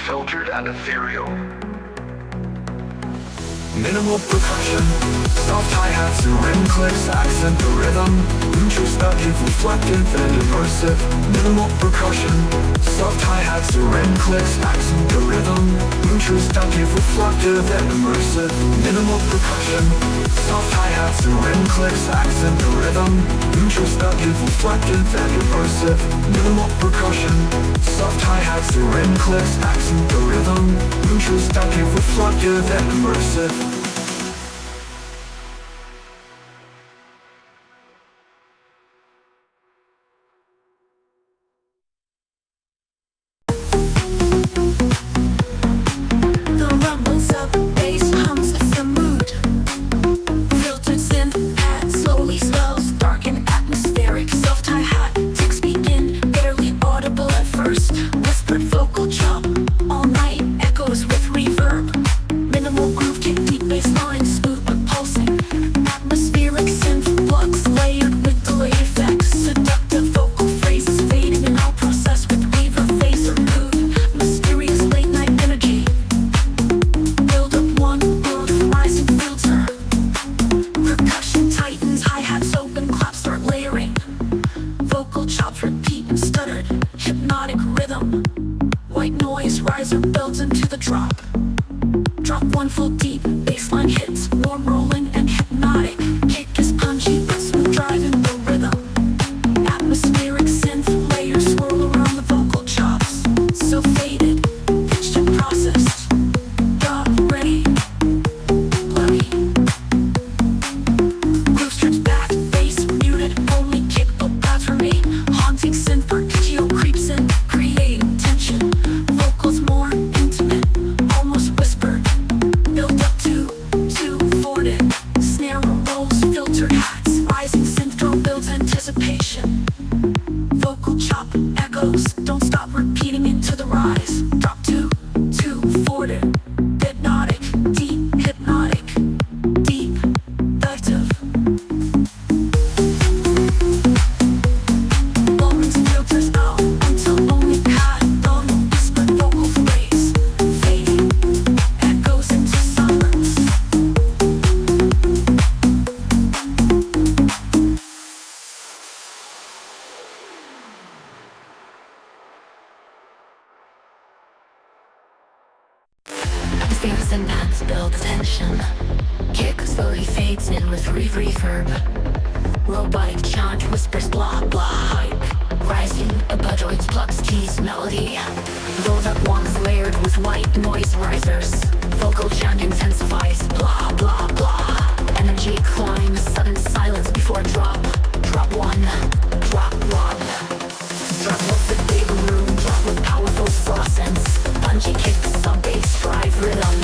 filtered and ethereal. Minimal percussion, soft hi-hats and rim clicks accent the rhythm. Introspective, reflective, and immersive. Minimal percussion, soft hi-hats and rim clicks accent the rhythm. Introspective, reflective, and immersive. Minimal percussion, soft hi-hats and rim clicks accent the rhythm. Introspective, reflective, and immersive. Minimal percussion, soft hi-hats and rim clicks accent the rhythm. Introspective, reflective, and immersive. The rumbles of bass hums with the mood. Filtered synth pad slowly swells, dark and atmospheric. Soft hi-hat ticks begin, barely audible at first. Whispered vocal chop, all night echoes with reverb. Minimal groove kick, deep bass line, smooth but pulsing. Atmospheric synth flux layered with delay effects. Seductive vocal phrases fading and all processed with reverb, phase or mood. Mysterious late night energy. Build up one world, rising filter. Percussion tightens, hi-hats open, claps start layering. Vocal chops repeat and stuttered, hypnotic rhythm. White noise riser builds into the drop. Drop one full deep, bassline hits, warm rolling and hypnotic. Kick is punchy but smooth, driving the rhythm. Atmospheric synth layers swirl around the vocal chops. So faded, pitched and processed. Drop ready. build tension. Kick slowly fades in with reverb. Robotic chant whispers blah blah hype. Rising abajoids plucks keys melody. Load up ones layered with white noise risers. Vocal chant intensifies blah blah blah. Energy climbs sudden silence before drop. Drop one, drop one. Drop with the big room, drop with powerful sense. Punchy kicks, sub bass drive rhythm.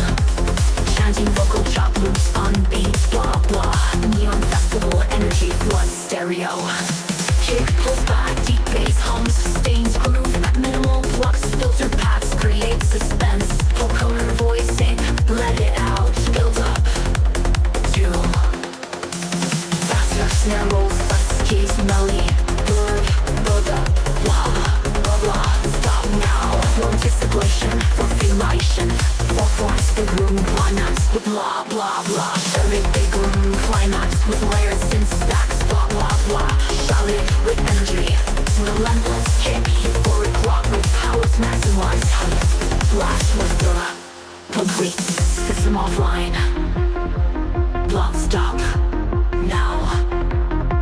Chanting vocal chop loops on beat, blah blah. Neon festival energy flood stereo. Kick pulls back, deep bass hums, sustains groove. Minimal flux, filter paths create suspense. Vocoder voicing, let it out, build up. Two. Faster snare rolls, keys melody. Blurb, build up, blah blah blah. Stop now, no anticipation, formulation. Four forms, big room, climax with blah blah blah. Every big room, climax with layers in stacks, blah blah blah. Solid with energy, relentless kick, euphoric rock with powers maximized height. Blast with the complete system offline. Block stop now.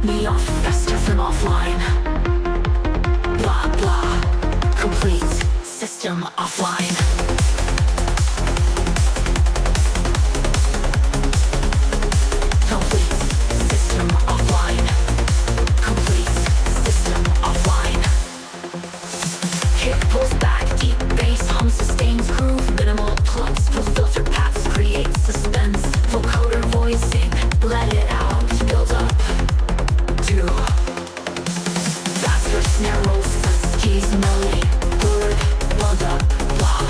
Me off faster from offline. Blah blah. Complete system offline. Complete system offline. Complete system offline. Kick pulls back, deep bass hum sustains groove. Minimal plugs, full filter paths create suspense. Vocoder voicing, let it out, build up. Two. Faster snare rolls, keys melody. Word, build up, blah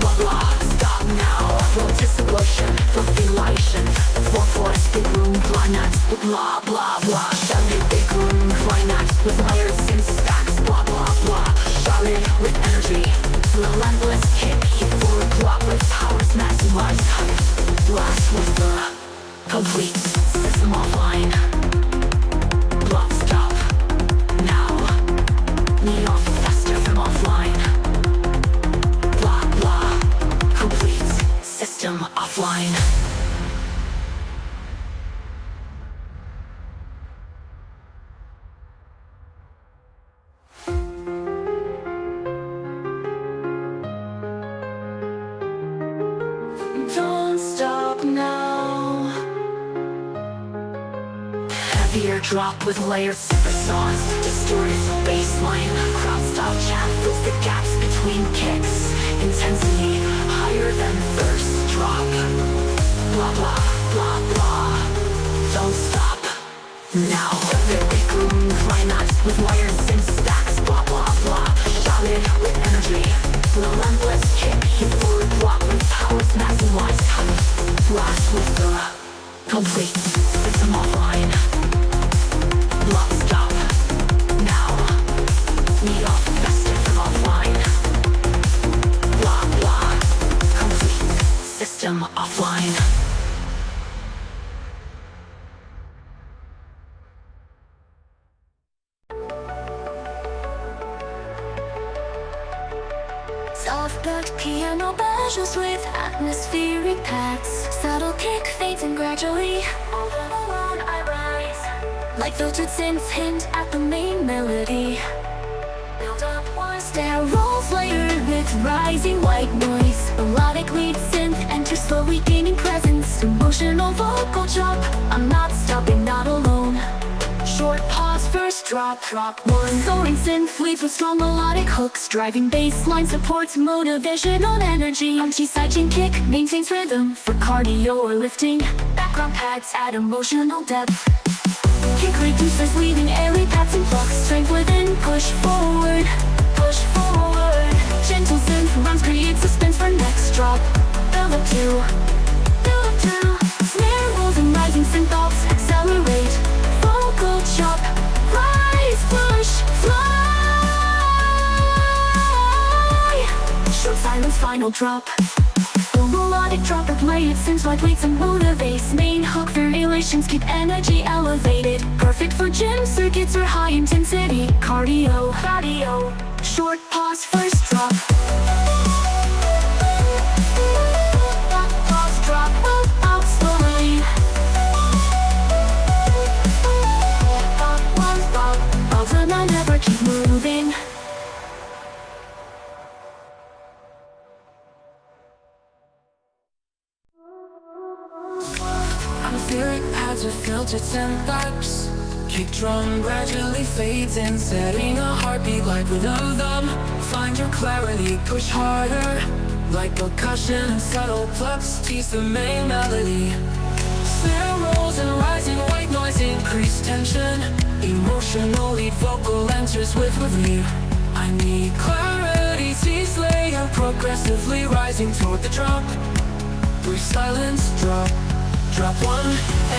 blah blah. Stop now, anticipation, formulation. Four force, big room, climax with blah blah blah. Solid big room, climax with layers in stacks, blah blah blah. Solid with energy, relentless kick, euphoric block with powers maximized height. Blast with the complete system offline. Block stop now. Me off faster from offline. Blah blah. Complete system offline. Don't stop now. Heavier drop with layered supersonic, distorted bassline. Crowd style chat fills the gaps between kicks. Intensity higher than thirst drop. Blah blah blah blah. Don't stop now. The big room climax with wires in stacks. Blah blah blah. Solid with energy. Relentless kick. Euphoric block with powers maximized height. Blast with the complete system offline. Block stop now. Me off faster from offline. Blah blah. Complete system offline. Soft-backed piano banjos with atmospheric pads. Subtle kick fades in gradually. All alone I rise. Like filtered synths hint at the main melody. Build up one snare rolls layered with rising white noise. Melodic lead synth enters slowly gaining presence. Emotional vocal chop. I'm not stopping, not alone. Short pause, first drop, drop one. Soaring synth leads with strong melodic hooks. Driving bass line supports motivational energy. Punchy sidechain kick maintains rhythm for cardio or lifting. Background pads add emotional depth. Kick reduces leaving airy paths and flux. Strength within, push forward, push forward. Gentle synth runs create suspense for next drop. Build up two, build up two. Snare rolls and rising synth thoughts accelerate. Vocal chop, rise, push, fly. Short silence, final drop. The melodic drop or play it synths like weights and motivates. Main hook variations keep energy elevated. Perfect for gym circuits or high intensity cardio. Short pause, first drop. Pause, drop. Atmospheric pads with filters and vibes. Kick drum gradually fades in, setting a heartbeat like rhythm. Find your clarity, push harder. Like percussion and subtle plucks, tease the main melody. Snare rolls and rising white noise increase tension. Emotional lead vocal enters with review. I need clarity, tease layer progressively rising toward the drop. Brief silence, drop. Drop one,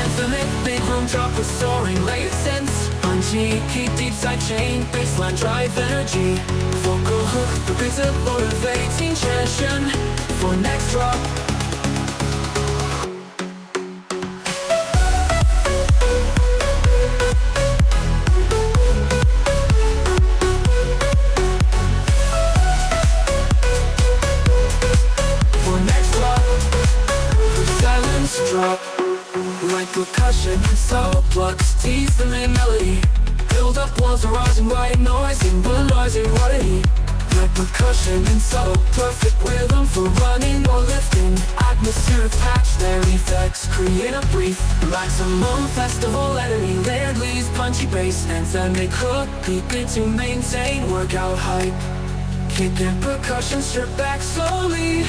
infinite big room drop with soaring late sense. Punchy, keep deep side chain, bassline drive energy. Vocal hook, repeats a motivating tension for next drop. For next drop, silence drop. Like percussion, soul plucks, tease the main melody. Build up walls of rising white noise, symbolizing quality. Like percussion and soul, perfect rhythm for running or lifting. Atmospheric patch, their effects create a brief maximum festival energy. Layered leads, punchy bass, and then they cook. Peak it to maintain workout hype. Kick and percussion, strip back slowly.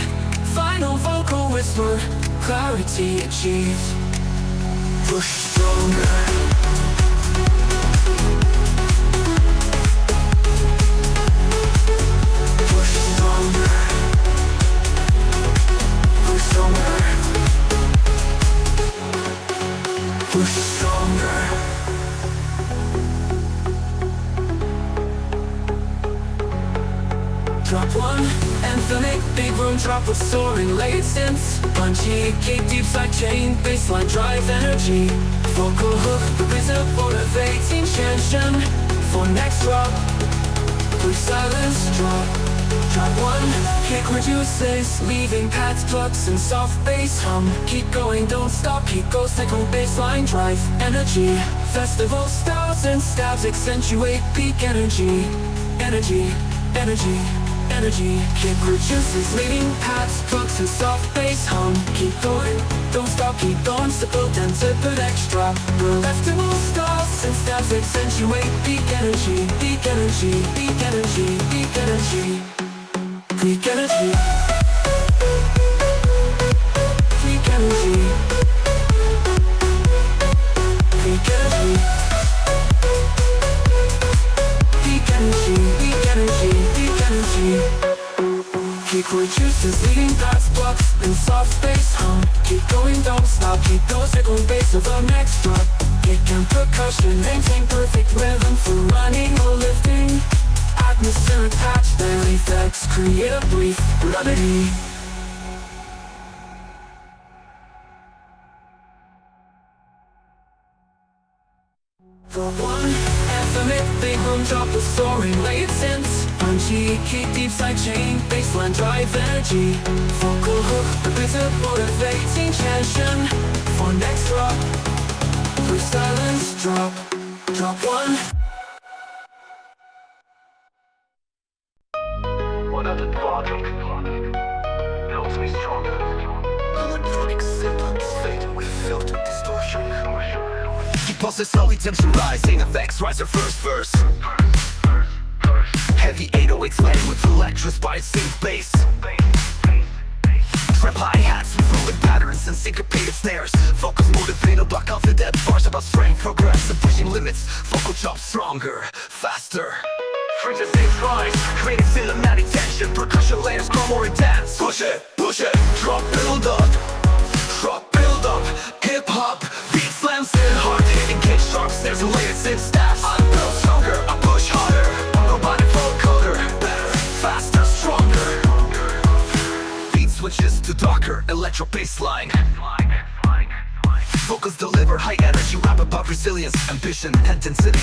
Final vocal whisper, clarity achieved. Push stronger. Push stronger. Push stronger. Push stronger. Drop one, infinite big room drop with soaring late synths. Punchy, kick deep side chain, bassline drive energy. Vocal hook, repeats a motivating tension for next drop. Brief silence, drop. Drop one, kick reduces, leaving pads, plucks, and soft bass hum. Keep going, don't stop, keep go, second bassline drive energy. Festival styles and stabs accentuate peak energy. Energy, energy. Energy, kick reduces, leading pads, plucks, and soft bass hum. Keep going, don't stop, keep going, simple, denser, but extra. Festival styles and stabs accentuate peak energy. Peak energy, peak energy, peak energy. Peak energy. Peak energy. Peak energy. Peak energy, peak energy, peak energy. Kick reduces, leading pads, plucks, and soft bass hum. Keep going, don't stop, keep those second bass of the next drop. Kick and percussion, maintain perfect rhythm for running or lifting. Atmospheric patch, their effects create a brief remedy. Drop one, infinite big room drop with soaring late synths. Punchy, keep deep side chain, bassline drive energy. Vocal hook, repeats a motivating tension for next drop. Brief silence, drop. Drop one. What other bottom builds me stronger. Electronic synth faded with filtered distortion. Keep pulses slowly, tension rising, effects rise their first verse. Heavy 808s landing with electros by synth bass. Trap hi-hats with rolling patterns and syncopated snares. Focus motivated, block off the dead bars about strength, progress, and pushing limits. Vocal chops stronger, faster. Frequency rise, Creating cinematic tension, percussion layers grow more intense. Push it, drop build up. Drop build up, hip-hop, beat slams in hard. Hitting cage sharp snares and layered synth staffs. I build stronger, I push harder. Robotic vocoder, better, faster, stronger. Beat switches to darker, electro bassline. Vocals deliver high energy, rap about resilience, ambition, and intensity.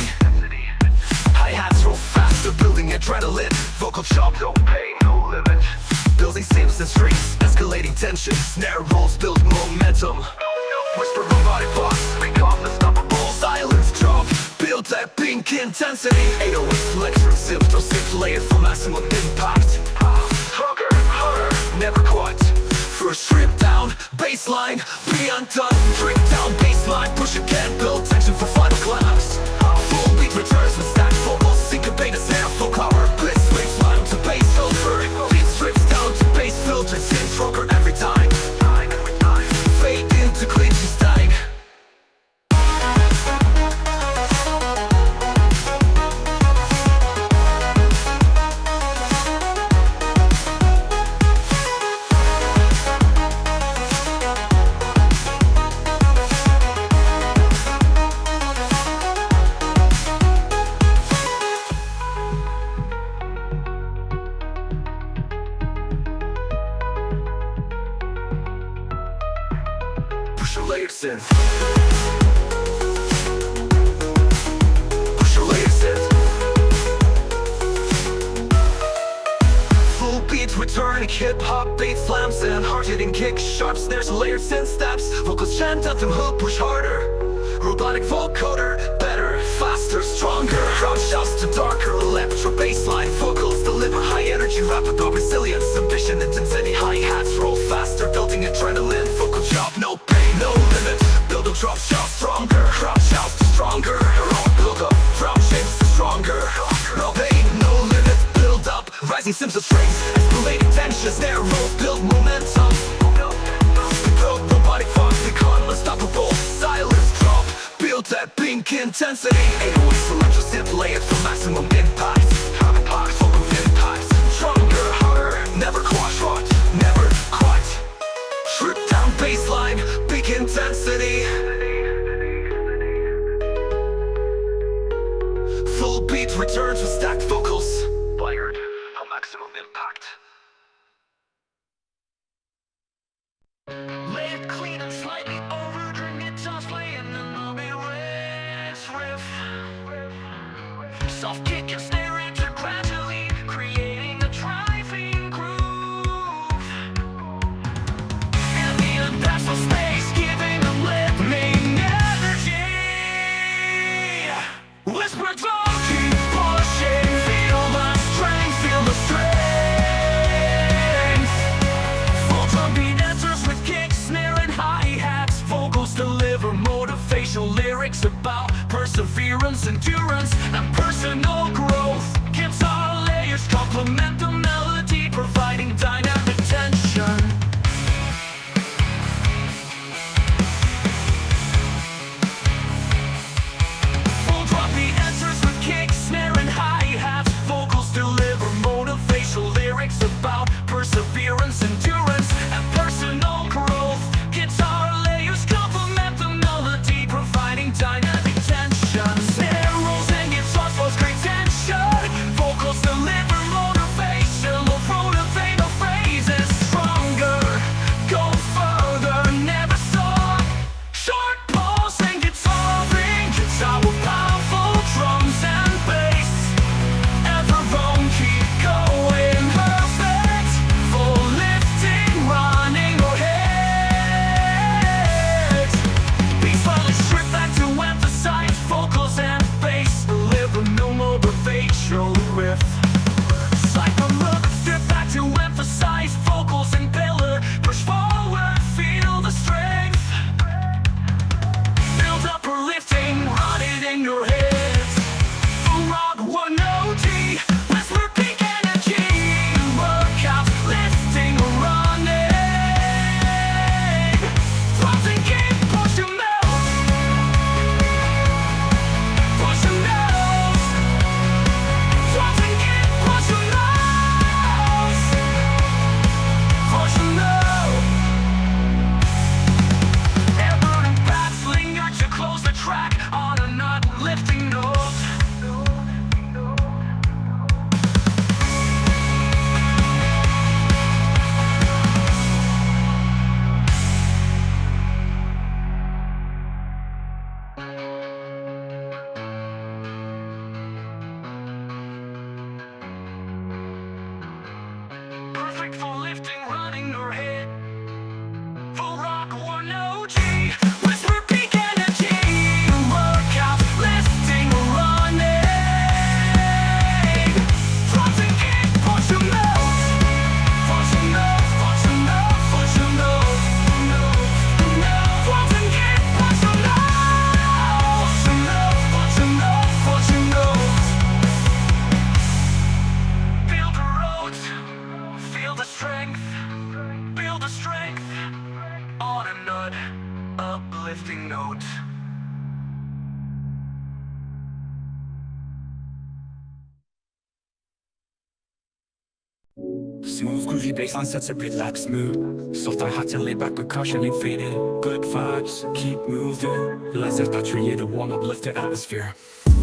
Hi-hats roll faster, building adrenaline. Vocal chop, no pain, no limit. Building seams and strings, escalating tension. Snare rolls build momentum. Whisper robotic boss, become unstoppable. Silence drop, build that pink intensity. 808 electric synth, throw synth layered for maximum impact. Stronger, harder, never quite. First strip down, baseline, be undone. Drink down, Push your layers in. Push your layers in. Full beat returning, hip-hop beat slams and hard-hitting kick sharp snares, layers and steps. Vocals chant out the hook, push harder. Robotic vocoder, better, faster, stronger. Crowd shouts to darker, electro bassline. Vocals deliver high energy, rapid or resilience. Ambition, intensity, hi-hats roll faster. Building adrenaline, vocal chop, no pain, no limit. Build a drop, shout stronger. Crowd shouts to stronger. Heroic build up, crowd shapes to stronger. No pain, no limit, build up. Rising sims of strings, escalating tensions. Snare roll, build momentum. Build robotic funk, become unstoppable. Silence drop, build that pink intensity. 808 selector zip, lay it for maximum impact. Vocal impact, stronger, harder, never quite short, never quite. Strip down baseline, big intensity. Full beat returns with stacked vocals. Wired, a maximum impact. Lay it clean and slightly over, during it just play in the lobby riff. Soft kick and snare into gradually creating a driving groove. Ambient basso space giving a lifting energy. Whisper tone, keep pushing, feel the strength, feel the strength. Full drum beat enters with kick, snare and hi-hats. Vocals deliver motivational lyrics about perseverance, endurance, and personal growth. Guitar layers complement the melody, providing dynamic tension. Full drop beat enters with kick, snare and hi-hats. Vocals deliver motivational lyrics about perseverance, endurance, and personal growth. Guitar layers complement the melody, providing dynamic tension. Snare rolls and guitars cause great tension. Vocals deliver motivation, will motivate the phrases. Stronger, go further, never stop. Short pulse and guitaring, guitar with powerful drums and bass. Ever wrong, keep going, perfect. Full lifting, running or hit. Beats finally strip back to emphasize vocals and bass. Deliver no motivational riff. Cycle look, strip back to emphasize vocals and pillar. Push forward, feel the strength. Build up or lifting, run it in your head. Full rock, one OT, whisper peak energy. Workout, lifting or running. Drops and kick, push your mouth. Push your mouth. Drops and kick, push your mouth. Push your mouth. Air burning bats linger to close the track on an uplifting note. Perfect for lifting, running or hit. Full rock, one OG. Whisper peak energy. Workout, lifting or running. Drops and kick, push your mouth. Push your mouth, push your mouth, push your mouth. Drops and kick, push your mouth. Push your mouth, push your mouth, push your mouth. Feel the road, feel the strength, build the strength on a nut, uplifting note. Smooth, groovy bassline sets a relaxed mood. Soft hi-hats and laid-back percussion ain't fading. Good vibes, keep moving. Lights that create a warm, uplifted atmosphere.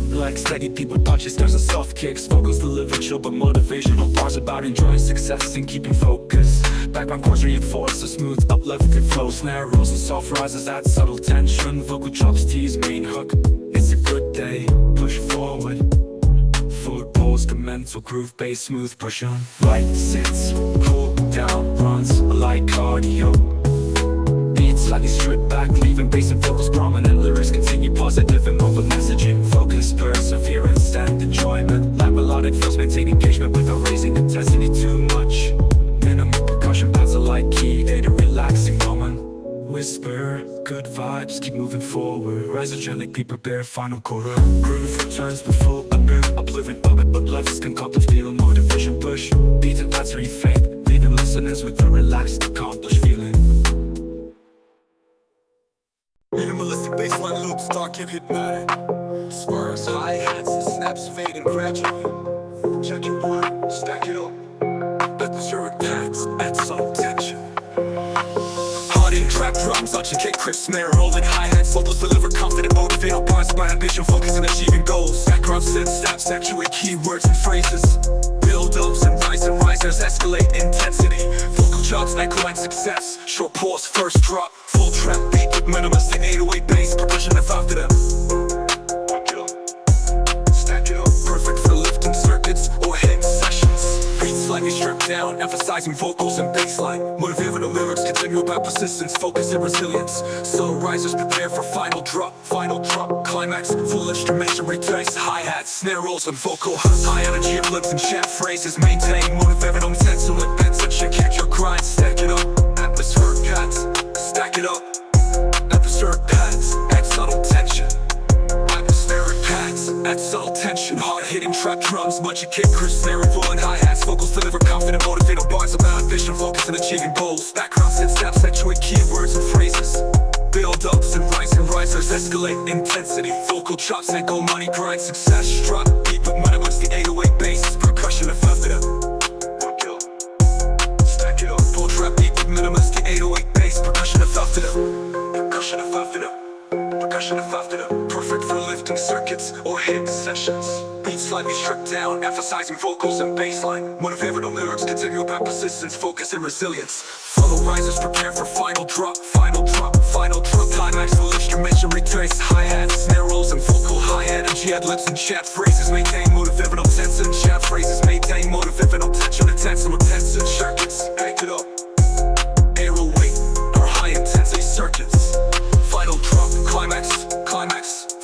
Like steady people punches, there's a soft kicks. Vocals deliver chill but motivational bars about enjoying success and keeping focus. background chords reinforce a smooth uplifting flow. Snare rolls and soft rises add subtle tension. Vocal chops tease main hook. It's a good day, push forward. Foot pulls the mental groove, bass smooth push on. Right sits, cool down runs, light cardio. Beats slightly stripped back, leaving bass and vocals prominent. Lyrics continue positive and over messaging. Focus, perseverance, and enjoyment. Like melodic feels maintain engagement without raising intensity too much. Minimal percussion pads a light key, they the relaxing moment. Whisper, good vibes, keep moving forward. Rise gently, be prepared, final quarter. Groove returns with full uplifting of it, but left can accomplish feel motivation push. Beat and pads refade, leaving listeners with a relaxed, accomplished feeling. Minimalistic bassline loops, dark and hypnotic. Spurs, hi-hats, and snaps fading gradually. Check your one, stack it up. Let the zero pads add subtle tension. Hard in trap drums, arch and kick, crisp snare, rolling hi-hats. Vocals deliver confident, motivate bars. My ambition, focus on achieving goals. Background synth steps, actuate keywords and phrases. Build-ups and risers, escalate intensity. Vocal chops, echo and success. Short pause, first drop. Full trap beat with minimalistic 808 bass, percussion and after them. Stack it up, perfect for lifting circuits or hitting sessions. Beats slightly stripped down, emphasizing vocals and bassline. Motivating the lyrics, continue about persistence, focus and resilience. So risers prepare for final drop, climax, full instrumentation retakes, hi-hats, snare rolls and vocal huss. High energy uplifts and chant phrases, maintain motivating on sense and advance and check your grind, stack it up, atmospheric pads, stack it up, atmospheric pads, add subtle tension. Atmospheric pads, add subtle tension. Hard-hitting trap drums, much kick, crisp snare and full and hi-hats. Vocals deliver confident, motivating bars about ambition, focus and achieving goals. Background synth steps, actuate keywords and phrases. Build-ups and risers, escalate intensity. Vocal chops, echo, money, grind, success. Drop, beat with minimalistic 808 bass, percussion and after them. Stack it up, full trap beat with minimalistic 808 bass, percussion and after them. Percussion and after them. Percussion and after them. Perfect for lifting circuits or hitting sessions. Beats slightly stripped down, emphasizing vocals and bassline. Motivating the lyrics, continue about persistence, focus and resilience. Follow risers, prepare for final drop, climax, full instrumentation retrace, hi-hats, snare rolls and vocal high energy ad-libs and chat phrases, maintain motivating on tension and chat phrases, maintain motivating on tension and tension circuits, back it up, aero weight, or high intensity circuits. Final drop, climax,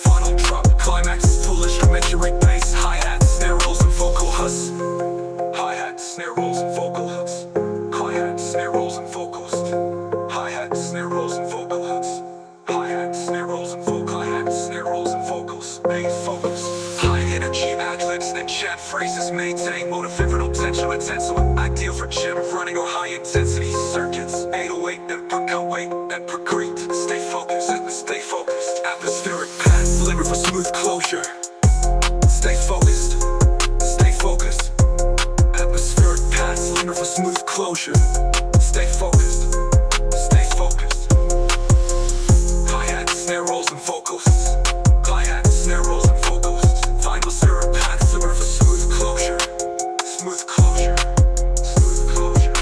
final drop, climax, full instrumentation retrace, hi-hats, snare rolls and vocal huss. Hi-hats, snare rolls and vocal huss. Hi-hats, snare rolls and vocals. Hi-hats, snare rolls and vocal huss. Hi-hats, snare rolls and vocals. Hi-hats, snare rolls and vocals. Bass focus. High energy ad-libs and chat phrases, maintain motivational tension and tension. Ideal for gym running or high intensity circuits. 808 and percrete. Stay focused and stay focused. Atmospheric pads, limit for smooth closure. Stay focused. Stay focused. Atmospheric pads, limit for smooth closure. Stay focused. Stay focused. Hi-hats, snare rolls and vocals. Hi-hats, snare rolls and vocals. Final syrup pads, limit for smooth closure. Smooth closure. Smooth closure.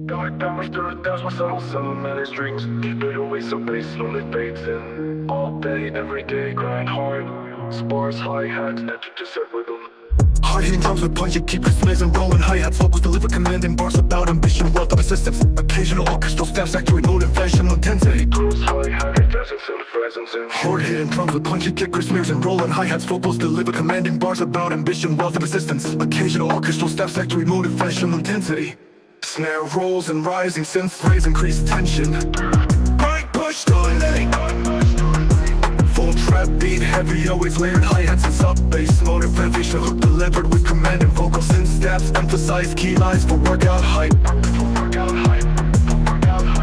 Dark down through the dance, my subtle cinematic strings. Keep it away so bass slowly fades in. All day, every day, grind hard. Spars, hi-hats, enter to set rhythm. Hard-hitting drums with punch, you keep your snares and rolling hi-hats. Vocals deliver commanding bars about ambition, wealth of persistence. Occasional orchestral steps, actuate motivational intensity. Cruise, hi-hat, presence and presence in. Hard-hitting drums with punchy kick, snares and rolling hi-hats. Vocals deliver commanding bars about ambition, wealth of persistence. Occasional orchestral steps, actuate motivational intensity. Snare rolls and rising synth raise increase tension. Right push to lane. Full trap beat, heavy, always layered hi-hats and sub-bass. Motivation hook delivered with commanding vocal synth steps. Emphasize key lines for workout hype.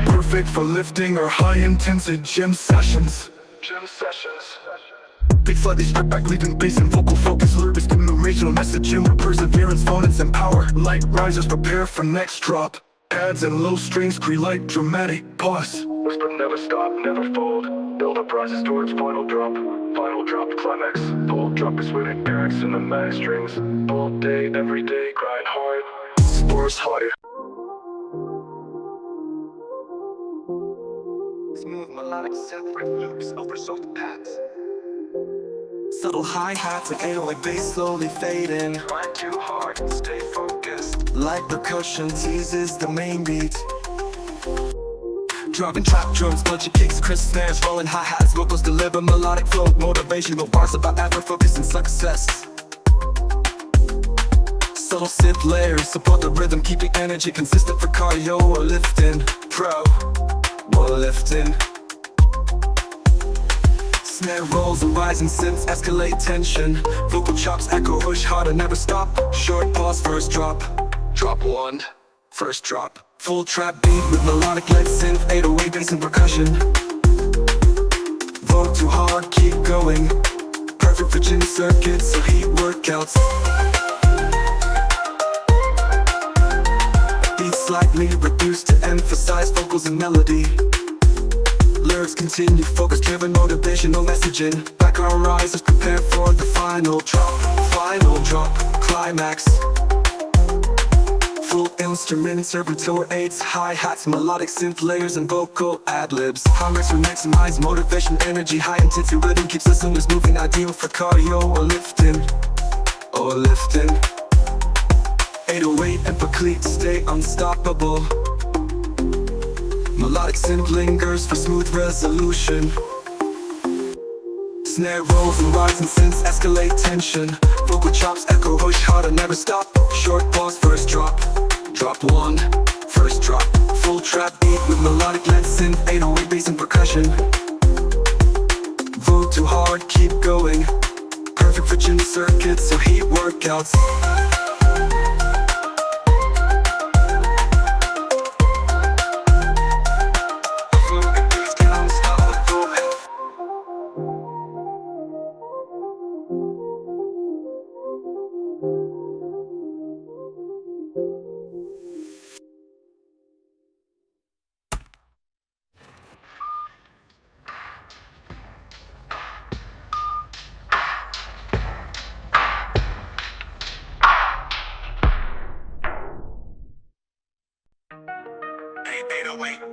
Perfect for lifting or high-intensity gym sessions. Beat slightly stripped back, leaving bass and vocal focus. Lyrics give original messaging with perseverance, phonets and power. Light risers prepare for next drop. Pads and low strings create light dramatic pause. Whisper, never stop, never fold. Build up, rises towards final drop. Final drop, climax. Full drop is winning barracks in the mag strings. All day, every day, grind hard. Spores higher. Smooth melodic separate loops over soft pads. Subtle hi-hats and 808 bass slowly fading. Grind too hard, stay focused. Light percussion teases the main beat. Dropping trap drums, punchy kicks, crisp snares, rolling hi-hats, vocals deliver melodic flow, motivational bars about effort, focus, and success. Subtle synth layers support the rhythm, keep the energy consistent for cardio or lifting. Pro or lifting. Snare rolls and rising synths escalate tension. Vocal chops echo, push harder, never stop. Short pause, first drop. Drop one, first drop. Full trap beat with melodic lead synth, 808 bass and percussion. Vote too hard, keep going. Perfect for gym circuits or heat workouts. Beat slightly reduced to emphasize vocals and melody. Lyrics continue, focus-driven, motivational messaging. Background risers prepare for the final drop. Final drop, climax. Full instrument, serpentor 8s, hi-hats, melodic synth layers, and vocal ad-libs. High-rex to maximize motivation, energy, high-intensity rhythm keeps listeners moving, ideal for cardio or lifting. Or lifting. 808 and Paclete stay unstoppable. Melodic synth lingers for smooth resolution. Snare rolls and rising synths escalate tension. Vocal chops echo, push harder, never stop. Short pause, first drop. Drop one, first drop. Full trap beat with melodic lead synth, 808 bass and percussion. Vote too hard, keep going. Perfect for gym circuits or heat workouts.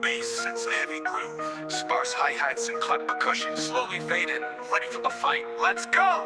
Bass sets a heavy groove. Sparse hi-hats and clap percussion slowly fading. Ready for the fight, let's go!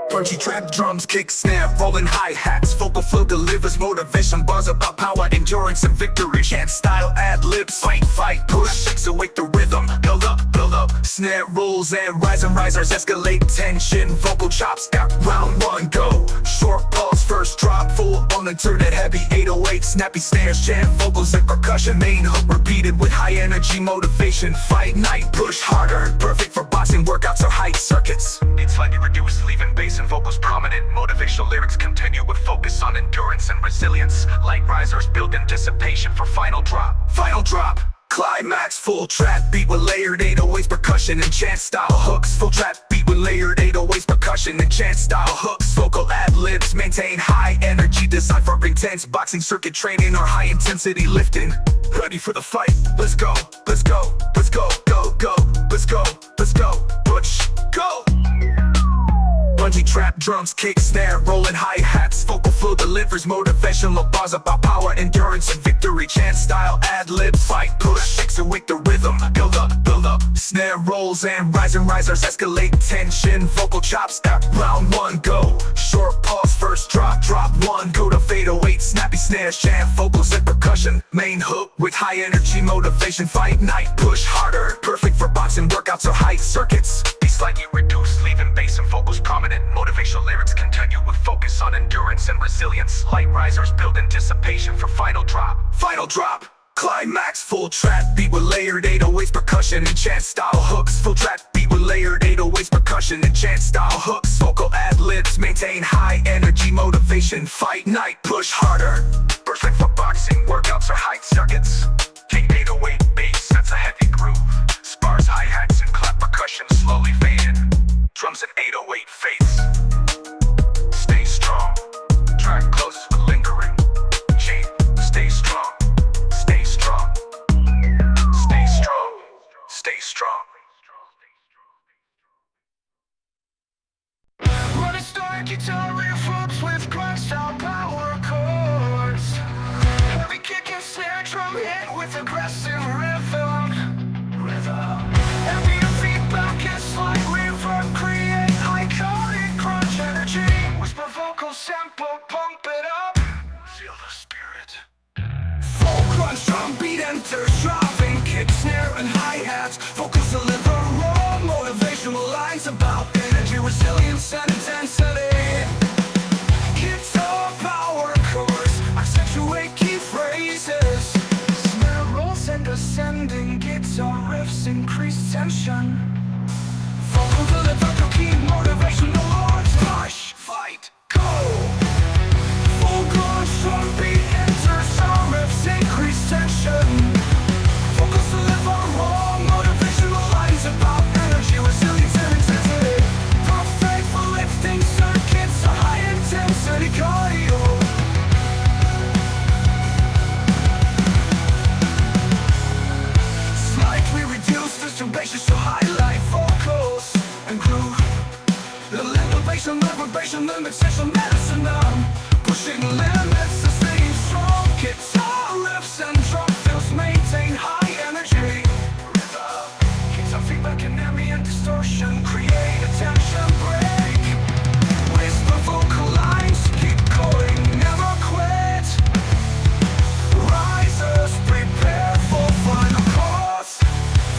Punchy trap drums, kick, snare, rolling hi-hats. Vocal flow delivers motivation, bars about power, endurance, and victory. Chant style, ad-libs, fight, push, shakes awake the rhythm. Build up, snare rolls and risers escalate tension. Vocal chops, got round one, go. Short pause, first drop, full on and turn it heavy. 808, snappy snares, chant vocals and percussion. Main hook repeated with high energy motivation. Fight night, push harder, perfect for boxing workouts or height circuits. It's slightly reduced, leaving bass and vocals prominent. Motivational lyrics continue with focus on endurance and resilience. Light risers build anticipation for final drop. Final drop, climax, full trap beat with layered 808s, percussion and chant style hooks. Full trap beat with layered 808s, percussion and chant style hooks. Vocal ad-libs maintain high energy, designed for intense boxing circuit training or high intensity lifting. Ready for the fight, let's go, let's go, let's go, go, go, let's go, let's go, push, go. Punchy trap drums, kick, snare, rolling hi-hats. Vocal flow delivers motivational bars about power, endurance, and victory. Chant style, ad-libs, fight, push, shakes awake the rhythm. Build up, snare rolls and risers escalate tension. Vocal chops, at round one, go. Short pause, first drop, drop one, go to fade 808, snappy snares, chant vocals and percussion. Main hook with high energy motivation. Fight night, push harder, perfect for boxing workouts or height circuits. Be slightly reduced, leaving bass and vocals prominent. Motivational lyrics continue with focus on endurance and resilience. Light risers build anticipation for final drop. Final drop, climax, full trap beat with layered 808s, percussion and chant style hooks. Full trap beat with layered 808s, percussion and chant style hooks. Vocal ad-libs maintain high energy motivation. Fight night, push harder, perfect for boxing workouts or height circuits. Take 808 bass sets a heavy groove. Sparse hi-hats and clap percussion slowly fading. Drums and 808 fades. Stay strong. Track closes with lingering. Chain. Stay strong. Stay strong. Stay aggressive rhythm. Ambient feedback is like reverb, create iconic crunch energy. Whisper vocal sample, pump it up. Feel the spirit. Full crunch, drum beat enters, driving kick, snare, and hi-hats. Vocals deliver raw motivational lines about energy, resilience, and intensity. Guitar power chords accentuate key phrases. Snare rolls and ascending guitar riffs increase tension. Vocal deliver to key motivational lords. Push, fight, go. Full crunch, drum beat enters, sound riffs increase tension. Vocals deliver raw motivational lines about energy, resilience, and intensity. Perfect for lifting circuits, a high intensity cardio. Slightly reduced distribution to highlight vocals and groove. The elevation, vibration, limitation, medicine. Pushing limits, sustaining strong guitar riffs and drum fills maintain high energy. Guitar feedback and ambient distortion create a tension break. Whisper vocal lines keep going, never quit. Risers prepare for final chords.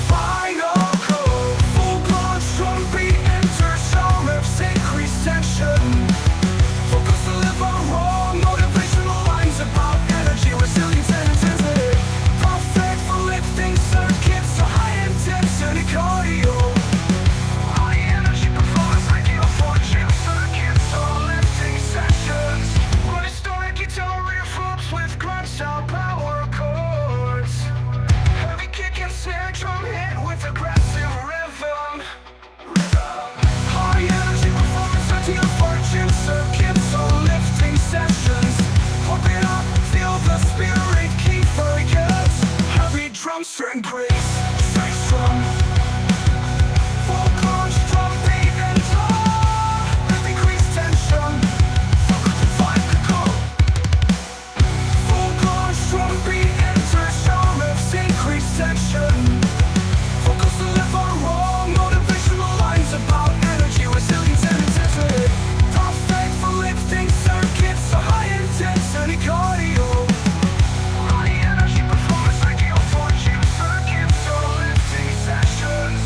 Final chord, full launch, drum beat enters, sound riffs increase tension. Vocals deliver raw motivational lines about energy, resilience, and intensity. Perfect for lifting circuits, a high intensity cardio. High energy performance, ideal for gym circuits or lifting sessions. Historic guitar riffs with grunt style power chords. Heavy kick and snare drum hit with aggressive rhythm. High energy performance, ideal for gym circuits or lifting sessions. Pump it up, feel the spirit, keep focus. Heavy drum string grace, bass drum. Full crunch, drum beat and drum. With increased tension, focus to fight the goal. Full crunch, drum beat enters, sound riffs increase tension. Vocals deliver raw motivational lines about energy, resilience, and intensity. Perfect for lifting circuits, a high intensity cardio. High energy performance, ideal for gym circuits or lifting sessions.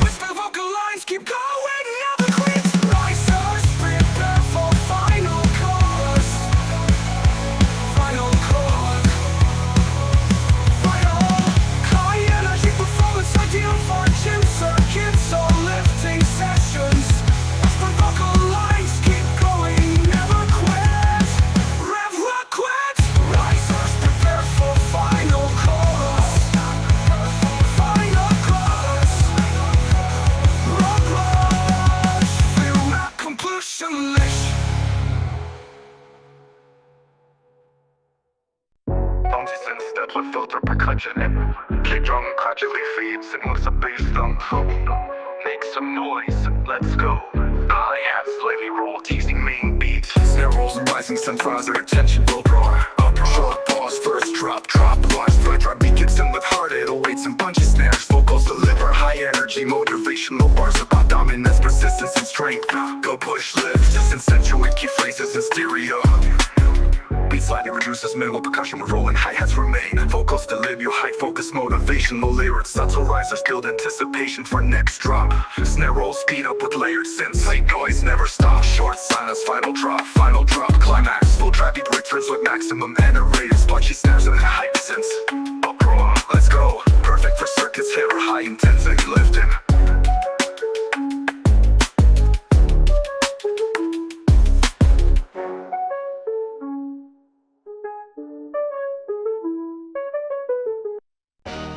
Whisper vocal lines keep going, never quit. Risers prepare for final chorus. Final chorus. Final. High energy performance, ideal for gym circuits or lifting sessions. Whisper vocal lines keep going, never quit. Rev rock quit. Risers prepare for final chorus. Final chorus. Rock rush, feel that completion lish. Bounces and steps with filter percussion in. Kick drum gradually feeds and moves a bass drum. Make some noise, let's go. The hi-hats slightly roll, teasing main beat. Snare rolls and rising centralizer, attention will draw. Short pause, first drop, launch, the drum beat kicks in with hard 808s and punchy snares. Vocals deliver high energy, motivational bars about dominance, persistence, and strength. Go push, lift, accentuate key phrases in stereo. Beat slightly reduces minimal percussion with rolling hi-hats remain. Vocals deliver you high focus motivational lyrics. Subtle risers build anticipation for next drop. Snare rolls speed up with layered synths. White noise never stops. Short silence, final drop, climax. Full trap beat returns with maximum energy. Splotchy snares and hype synths. Uproar, let's go. Perfect for circuits hit or high intensity lifting.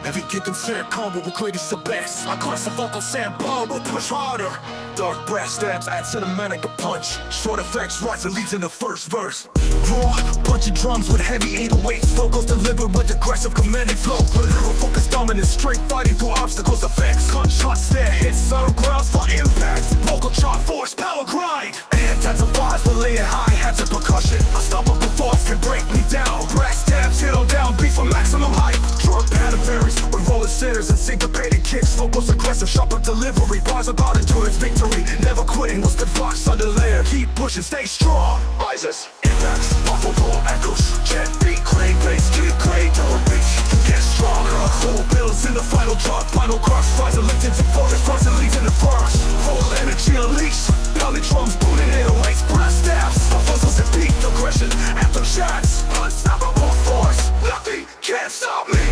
Every kick and snare combo will create the best. Aggressive vocal sample will push harder. Dark brass stabs add cinematic punch. Short effects rise and leads in the first verse. Raw, punchy drums with heavy 808s. Vocals delivered with aggressive commanding flow. Literal focus dominant, straight fighting through obstacles effects. Gunshot snare hits, subtle grounds for impact. Vocal chart force, power grind. And intensifies with layered hi-hats and percussion. Unstoppable force can break me down. Brass stabs hit on down beat for maximum height. Short pattern varies with rolling snares and syncopated kicks. Vocals aggressive, sharper delivery. Bars about endurance, victory. Never quitting was the fox under layer. Keep pushing, stay strong. Rises, impacts, buffalo echoes. Jet beat, clay bass, keep clay, double reach. Get stronger, full builds in the final drop. Final cross, rise and lift into forward, cross and leads in the first. Full energy unleashed. Belly drums, booming 808s, brass stabs. Buffaloes and peak aggression, after shots. Unstoppable force, nothing can stop me.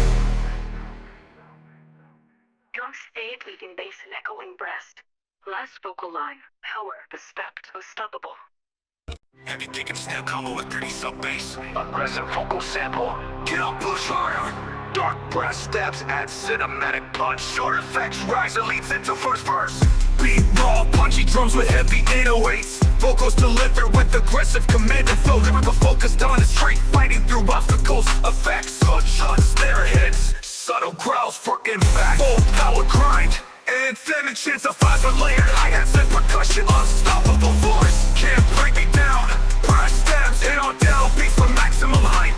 Drums stayed leading bass and echoing breast. Last vocal line, power, the step, unstoppable. Heavy kick and snare combo with pretty sub bass. Aggressive vocal sample, get up, push harder. Dark brass stabs add cinematic punch. Short effects rise and leads into first verse. Beat raw, punchy drums with heavy 808s. Vocals delivered with aggressive command and flow. Lyrical focus down the street, fighting through obstacles. Effects, gunshots, snare hits. Subtle growls for impact. Full power grind. And then intensifies with layered hi-hats and percussion. Unstoppable force, can't break me down. Brass stabs hit on down beat for maximum hype.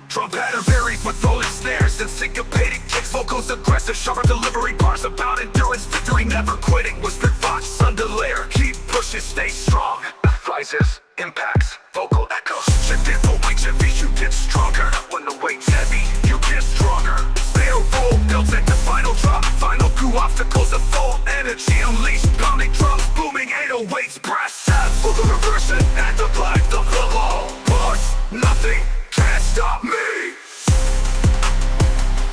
Drum pattern varies with rolling snares and syncopated kicks. Vocals aggressive, sharper delivery. Bars about endurance, victory, never quitting. Whispered fox under layer. Keep pushing, stay strong. Rises, impacts, vocal echoes. Shifting the weight, your beat, you get stronger. When the weight's heavy, you get stronger. Fail roll, builds at the final drop. Final crew obstacles of full energy unleashed. Pounding drums, booming 808s, brass stabs. Full of reversion and the black of the law. Bars, nothing can't stop me.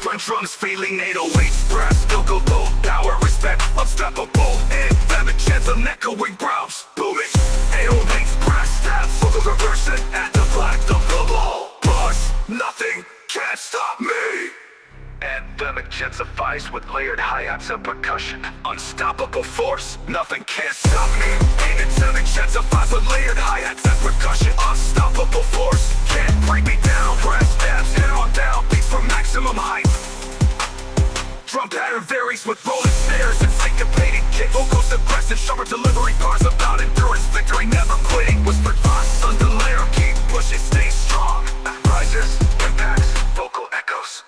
When drums feeling 808s, brass still go low. Power, respect, unstoppable. And famine chance of echoing growls. Booming 808s, brass stabs. Full of reversion and the black of the law. Bars, nothing can't stop me. And them intensifies with layered hi-hats and percussion. Unstoppable force, nothing can stop me. And it intensifies with layered hi-hats and percussion. Unstoppable force, can't break me down. Brass stabs hit on down beats for maximum height. Drum pattern varies with rolling snares and syncopated kick. Vocals aggressive, sharper delivery. Bars about endurance, victory, never quitting. Whispered fox under layer, keep pushing, stay strong. Rises, impacts, vocal echoes.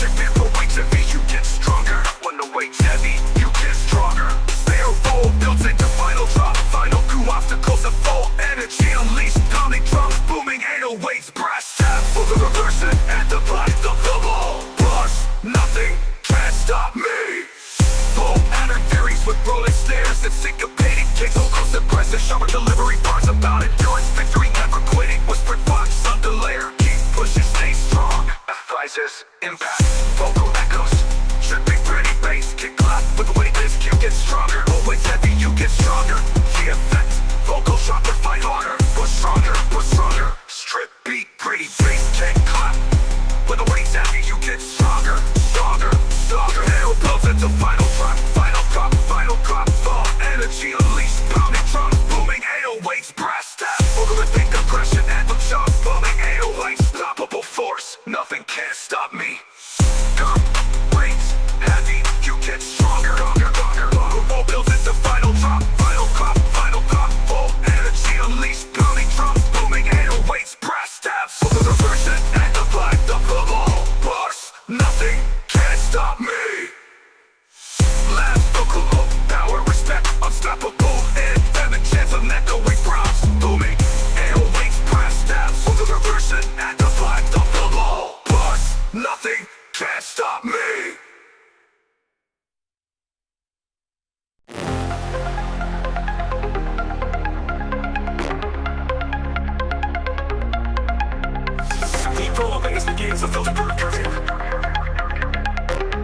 Check the weights and beat, you get stronger. When the weight's heavy, you get stronger. Fair roll, builds into final drop. Final crew obstacles of full energy unleashed. Pounding drums, booming 808s, brass stab. Full of reversion and the black of the law. Bars, nothing can't stop me. Full pattern varies with rolling snares and syncopated kicks. Vocals aggressive, sharper delivery. Bars about endurance, victory, never quitting. Whispered fox under layer, keep pushing, stay strong. Rises, impact, vocal echoes. Should be pretty bass, kick clap. With the weight this you get stronger. Always heavy, you get stronger. The effect, vocal sharper, fight harder. Push stronger, push stronger. Strip beat, pretty bass, kick clap. With the weight's heavy, you get stronger. Stronger, stronger. Hell builds into final drop. Final drop, final drop. Full energy unleashed. Pounding drums, booming 808s, brass stab. Uplifting aggression and the shots, booming 808s. Unstoppable force, nothing can stop me. Dumb, weights, heavy, you get stronger. All builds into final drop. Final drop, final drop. Full energy unleashed. Pounding drums, booming 808s, brass stabs. Full of reversion and the black of the law. Bars, nothing can stop me. Last vocal low, power, respect, unstoppable. And famine chance of echoing growls. Booming 808s, brass stabs. Full of reversion and the black of the law. Bars, nothing can stop me. Deep bass begins, the filter curtain.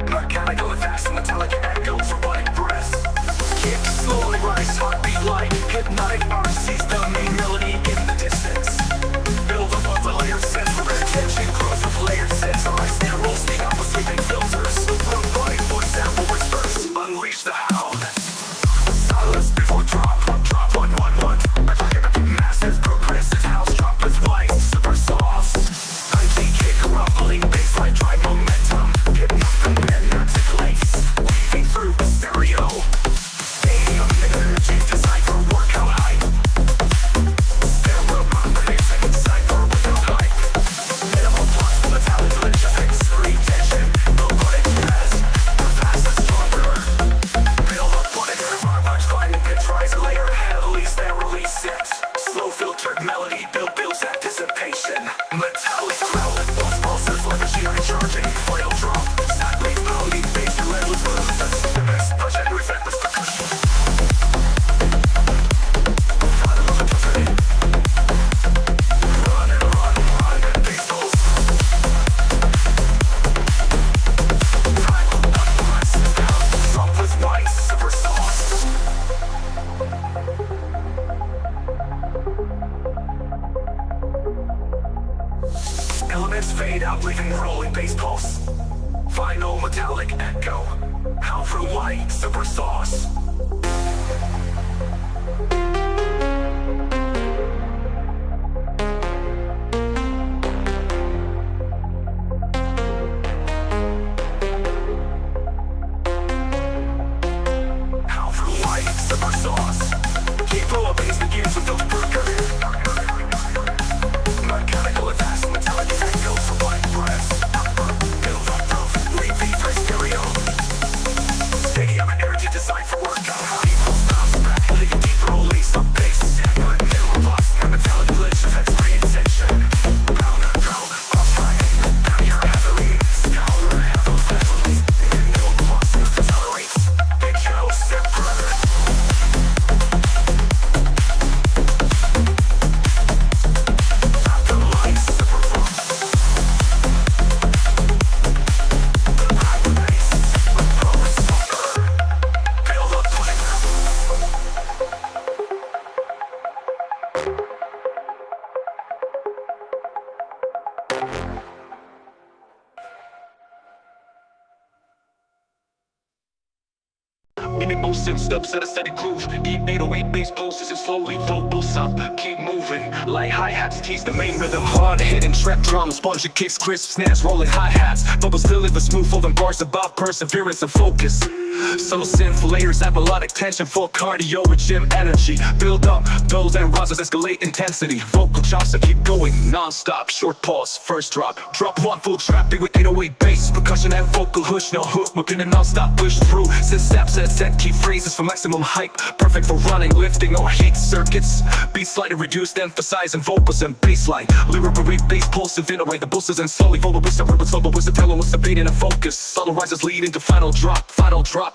Mechanical effects, metallic echoes, robotic breaths. Kick, slowly rise, heartbeat light. Hypnotic RC's the main melody in the distance. Build above the layered sense, where attention grows with layered sense. Our snare rolls, sneak up with sweeping films. Final metallic echo, powerful light, super sauce. Powerful light, super sauce. Keep roll bass begins with those burgers. Mechanical advance, metallic echoes for white press. Build up proof, repeat for stereo. Stadium energy designed for workout. People bounce back, leave deep roll, lace up bass. Middle box, metallic glitch affects pre-intention. Pound and ground, upright, barrier heavily. Scholar, heavily, heavily. Middle box, accelerates. Big show, step brother. Mimic motion, steps at a steady groove. Beat 808 bass pulses and slowly vocals up. Keep moving, like hi-hats tease the main rhythm. Hard hitting trap drums, spongy kicks, crisp snares, rolling hi-hats. Vocals deliver smooth flowing bars about perseverance and focus. Subtle synth layers add melodic tension for cardio with gym energy. Build up, builds and rises, escalate intensity. Vocal chops that keep going non-stop. Short pause, first drop. Drop one full trap beat with 808 bass. Percussion and vocal hush, no hook. Moving a non-stop push through. Since steps and set key phrases for maximum hype. Perfect for running, lifting or heat circuits. Beats slightly reduced, emphasizing vocals and bassline. Lyrical bass pulse, innovate the boosters and slowly vocal with the rhythm solo with the tello with the beat and a focus. Subtle rises lead into final drop,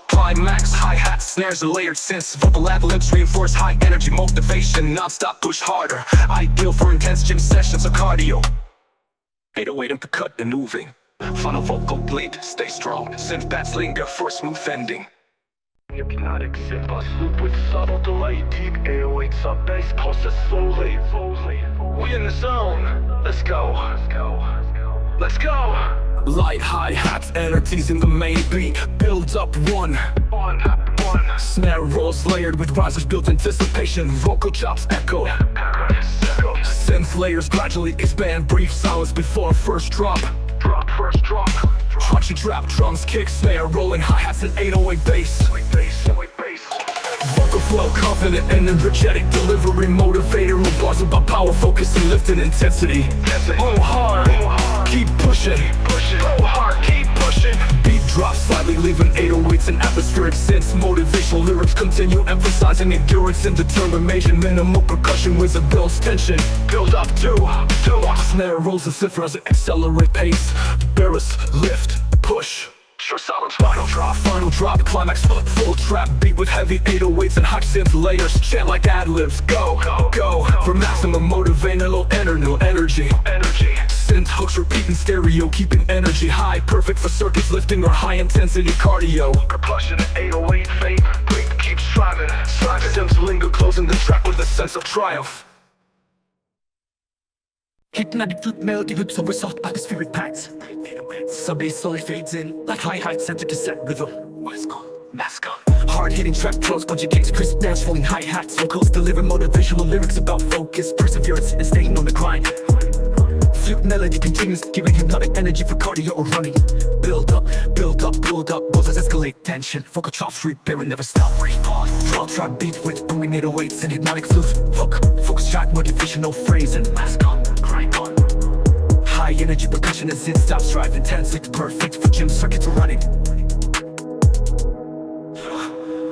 climax, hi-hats, snares and layered synths. Vocal ad-libs reinforce high energy motivation. Non-stop push harder, ideal for intense gym sessions or cardio. 808 and cut and moving. Final vocal bleed, stay strong. Synth pads linger for smooth ending. Hypnotic synth bus loop with subtle delay. Deep 808 sub bass pulses slowly. We in the zone. Let's go. Let's go. Light hi-hats, energies in the main beat. Builds up one. Snare rolls layered with risers built anticipation. Vocal chops echo. Synth layers gradually expand. Brief silence before first drop. Crunchy trap drums, kick, snare, rolling hi-hats and 808 bass. Vocal flow, confident and energetic delivery, motivator, bars about power, focus and lifting intensity. Go hard, keep pushing. Go hard, keep pushing. Beat drops slightly, leaving 808s and atmospheric synths. Motivational lyrics continue, emphasizing endurance and determination. Minimal percussion wizard builds tension. Build up two. Snare rolls and synth as it accelerate pace. Barrels lift, push. Sure silence, final drop, climax, full trap beat with heavy 808s and high synth layers. Chant like ad-libs, go, for maximum motivational energy. Synth hooks repeat in stereo, keeping energy high, perfect for circuits lifting or high intensity cardio. Percussion at 808 fade, beat keeps striving. Synths linger, closing the track with a sense of triumph. Hypnotic flute melody loops over soft atmospheric pads. Sub bass slowly fades in, like hi-hats center to set rhythm. Mascot. Hard-hitting trap drums, punchy kicks, crisp dance, falling hi-hats. Vocals deliver motivational lyrics about focus, perseverance, and staying on the grind. Flute melody continues, giving hypnotic energy for cardio or running. Build up, bosses escalate tension. Vocal chops repair and never stop. Draw trap beat with booming 808s and hypnotic flute. Focus track, motivational phrase and mascot. Grind on. High energy percussion and synth stops drive intensely, perfect for gym circuits or running.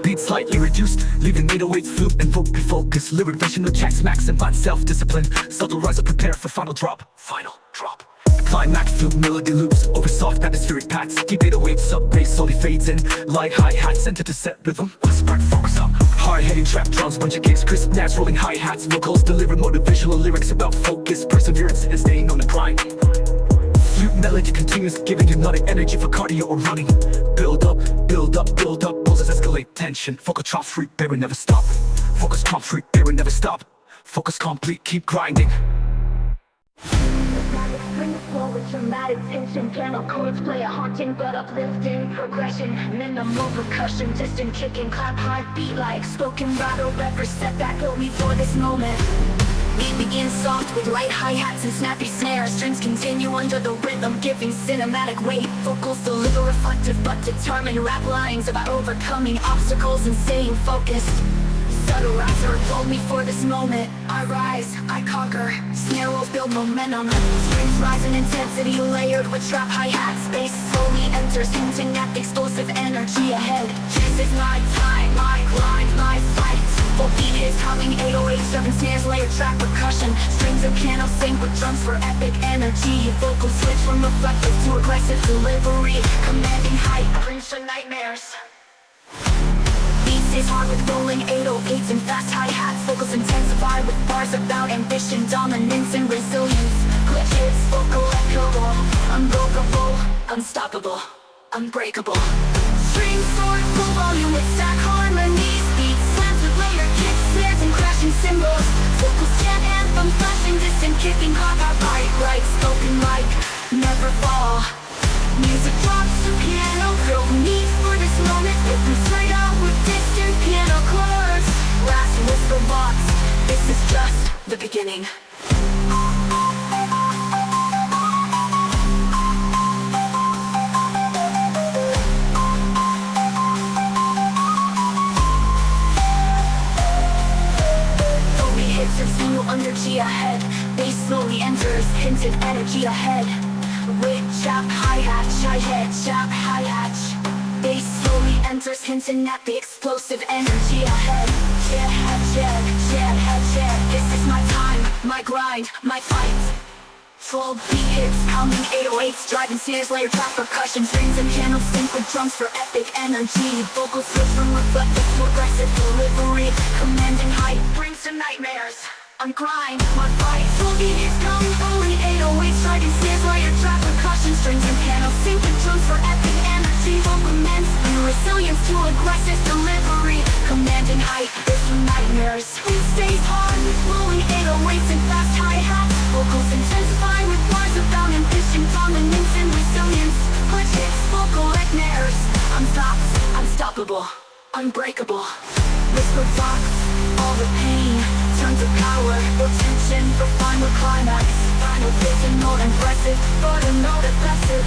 Beat slightly reduced, leaving 808 flute and vocal focus. Lyric version checks max and find self-discipline. Subtle riser prepare for final drop. Climax flute melody loops over soft atmospheric pads. Deep 808 sub bass slowly fades in. Light hi-hats enter to set rhythm. Spark focus up. Hard-hitting trap drums, bunch of kicks, crisp snares, rolling hi-hats. Vocals deliver motivational lyrics about focus, perseverance, and staying on the grind. Flute melody continues, giving hypnotic energy for cardio or running. Build up, pulses escalate tension. Vocal chops repair and never stop. Focus comp repair and never stop. Focus complete, keep grinding. Bring the flow with Dramatic tension, piano chords play a haunting but uplifting progression. Minimal percussion, distant kicking, clap hard beat like spoken rattle. Reverse step back, built me for this moment. Beat begins soft with light hi-hats and snappy snares. Strings continue under the rhythm, giving cinematic weight. Vocals deliver reflective but determined rap lines about overcoming obstacles and staying focused. Subtle riser, hold me for this moment. I rise, I conquer. Snare rolls build momentum. Strings rise in intensity, layered with trap hi-hats. Bass slowly enters, hinting at explosive energy ahead. This is my time, my grind, my fight. Full beat is coming, 808, 7 snares, layered track percussion. Strings and piano sync with drums for epic energy. Vocals switch from reflective to aggressive delivery. Commanding height, brings to nightmares. Beats is hard with rolling 808s and fast hi-hats. Vocals intensify with bars about ambition, dominance, and resilience. Glitches, vocal echo, unbrokeable, unstoppable, unbreakable. Strings soar full volume with stack harmonies. Beats slams with layered kicks, snares, and crashing cymbals. Vocals chant anthem, flashing distant kicking, hot right, spoken like never fall. Music drops to piano, feel need for this moment. Open straight out with distant piano chords. Last whisper box, this is just the beginning. Continue under G ahead. Bass slowly enters, hinted energy ahead. With chap hi-hat, chap hi-hat. Bass slowly enters, hinting at the explosive energy ahead. This is my time, my grind, my fight. Full beat hits, pounding 808s, driving snares, layered track percussion. Strings and piano sync with drums for epic energy. Vocals switch from reflective to aggressive delivery. Commanding height brings to nightmares. On grind, my fight. Full beat hits coming, rolling 808s, driving snares, layered track percussion. Strings and piano sync with drums for epic energy. Vocal immense and resilience to aggressive delivery. Commanding height, this from nightmares. Beat stays hard with rolling 808s and fast hi-hats. Vocals intensify with bars about ambition, dominance, and resilience. Clutch hits, vocal nightmares. Unstoppable, unbreakable. Whisper box, all the pain turns to power. No tension for final climax. Final vision, more impressive, but a note aggressive.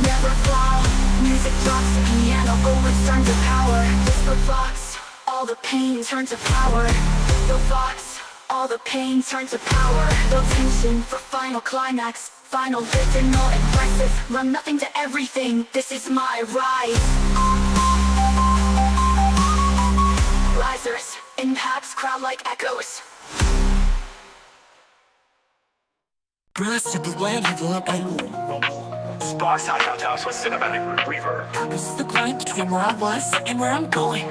Never fall, music drops to piano, always turns to power. Whisper box, all the pain turns to power. Whisper box, all the pain turns to power. No tension for final climax. Final vision, more impressive. Run nothing to everything, this is my rise. Risers, impacts, crowd like echoes. Blessed to the land of love and Sparks high house with cinematic reverb. this is the climb between where I was and where I'm going.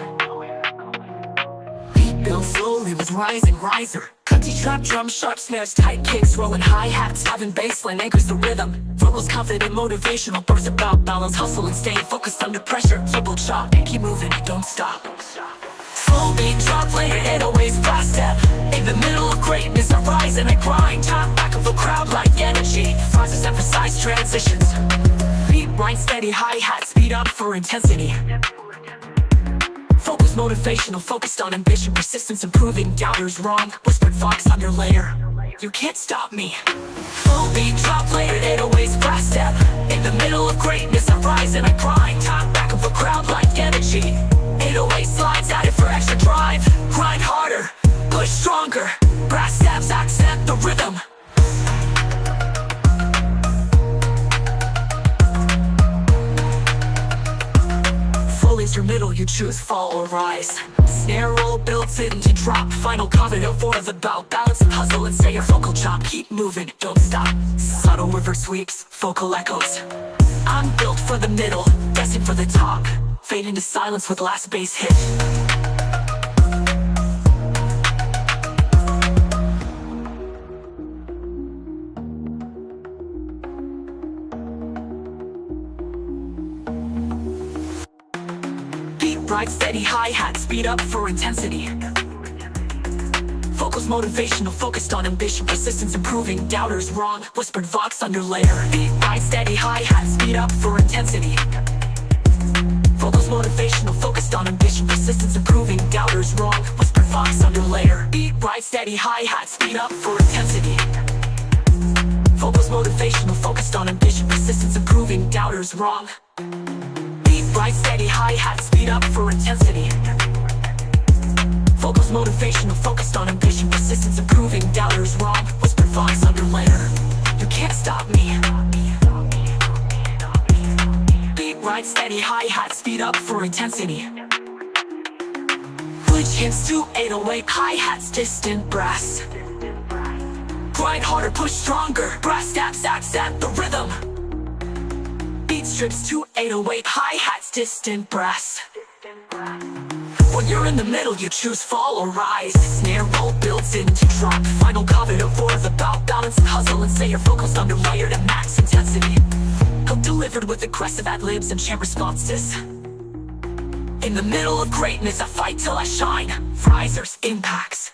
Beat builds slowly with rising riser. Cutty trap, drum, sharp snares, tight kicks, rolling hi-hats, having bassline anchors the rhythm. Vocals confident, motivational, bursts about balance, hustle and staying focused under pressure. Triple chop and keep moving, don't stop. Full beat, drop layer, 808s, fast step. In the middle of greatness, I rise and I grind. Top back of a crowd like energy. Rises emphasize transitions. Beat right, steady, hi-hat, speed up for intensity. Focus motivational, focused on ambition, persistence, improving doubters wrong. Whispered fox under layer, you can't stop me. Full beat, drop layer, 808s, fast step. In the middle of greatness, I rise and I grind. Top back of a crowd like energy. 808 slides at it for extra drive. Grind harder, push stronger. Brass steps accent the rhythm. Full is your middle, you choose fall or rise. Snare roll builds into drop. Final confident for the bout. Balance and hustle and stay your vocal chop. Keep moving, don't stop. Subtle reverse sweeps, vocal echoes. I'm built for the middle, destined for the top. Fade into silence with last bass hit. Beat bright, steady hi-hat, speed up for intensity. Vocals motivational, focused on ambition, persistence improving, doubters wrong, whispered vox under layer. Beat right, steady, hi-hat, speed up for intensity. Vocals motivational, focused on ambition, persistence improving, doubters wrong, whispered vox under layer. Beat right, steady, hi-hat, speed up for intensity. Vocals motivational, focused on ambition, persistence improving, doubters wrong. Beat right, steady, hi-hat, speed up for intensity. Vocals motivational, focused on ambition, persistence improving, doubters wrong, whispered vox under layer. You can't stop me. Beat right, steady, hi-hat, speed up for intensity. Glitch hits to 808, hi-hats, distant brass. Grind harder, push stronger, brass stabs accent the rhythm. Beat strips to 808, hi-hats, distant brass. When you're in the middle, you choose fall or rise. Snare roll builds into drop. Final covet of fourth about balance and hustle, and say your vocals underlayered at max intensity. Hook delivered with aggressive ad-libs and chant responses. In the middle of greatness, I fight till I shine. Risers, impacts.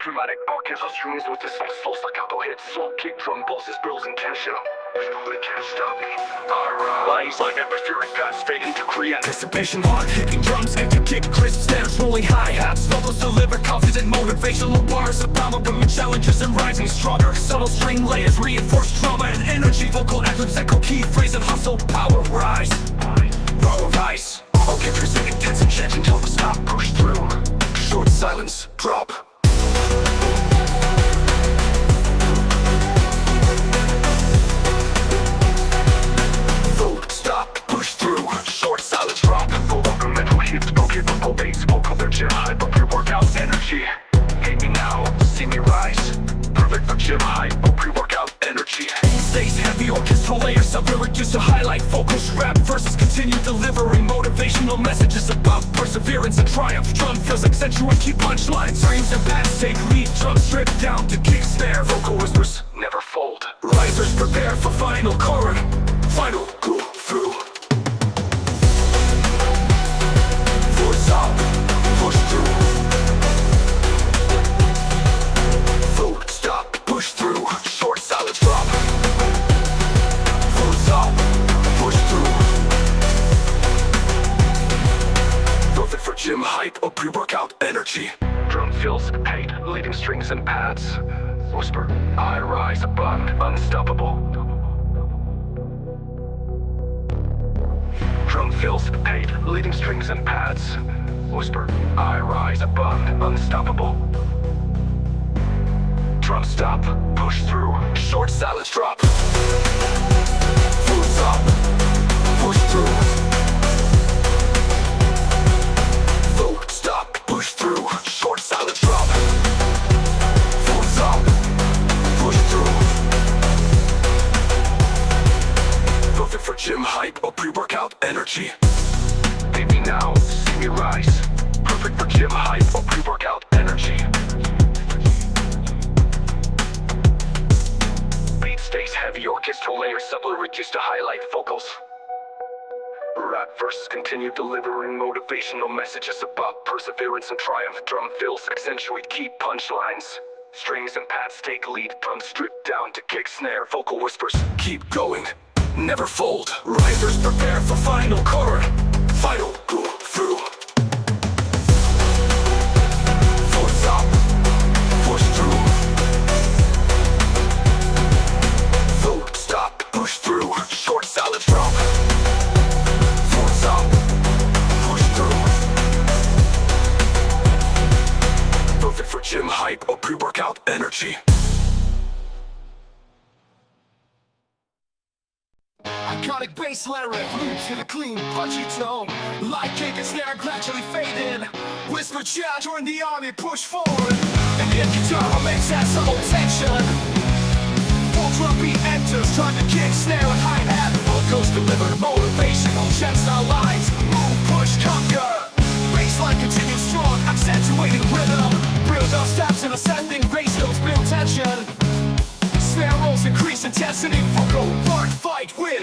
Dramatic orchestral strings with the slow staccato hits, slow kick drum pulses, builds intentional. They can't stop me. Alright, like atmospheric paths fade into Cree anticipation. Hard hitting drums, empty kick, crisp snares, rolling hi-hats. Vocals deliver confident, motivational bars about overcoming challenges and rising stronger. Subtle string layers reinforce trauma and energy. Vocal ad-libs echo key phrase and hustle, power rise. Rise. Okay, prison intense and chant until the stop, push through. Short silence, drop. Short silence drop, full vocal mental heat, spoken vocal bass, vocal their gym hype, up your workout energy. Hate me now, see me rise. Perfect for gym hype, up pre-workout energy. Stays heavy, orchestral layers, sub-lyric used to highlight focus. Rap versus continue delivering motivational messages about perseverance and triumph. Drum feels accentuate key punchlines. Screams and pads take lead, drum stripped down to kick snare. Vocal whispers never fold. Risers prepare for final chorus. Final go through. Up, push through. Full stop, push through. Short silence drop. Full stop, push through. Perfect for gym hype or pre-workout energy. Drum fills paid, leading strings and pads. Whisper, I rise above, unstoppable. Drum fills paid, leading strings and pads. Whisper, I rise above, unstoppable. Drum stop, push through, short silence drop. Full stop, push through. Full stop, push through, short silence drop. Full stop, push through. Perfect for gym hype or pre-workout energy. Baby now, see me rise. Perfect for gym hype or pre-workout energy. Beat stays heavy, orchestral layers, sub-lyric used to highlight vocals. Rap verses continue delivering motivational messages about perseverance and triumph. Drum fills accentuate key punchlines. Strings and pads take lead, drums stripped down to kick snare. Vocal whispers keep going, never fold. Risers prepare for final chorus. Final go through. Force up, push through. Full stop, push through. Short silence drop. Force up, push through. Perfect for gym hype or pre-workout energy. Iconic bass lyric, root to the clean, punchy tone. Light kick and snare gradually fade in. Whisper chat, join the army, push forward. And the guitar makes that subtle tension. Full drum beat enters, trying to kick, snare and hi-hat. Vocals deliver motivational chants, our lines. Move, push, conquer. Bassline continues strong, accentuating rhythm. Rhythm steps in ascending, bass notes build tension. Snare rolls increase intensity, vocal, bark, fight, win.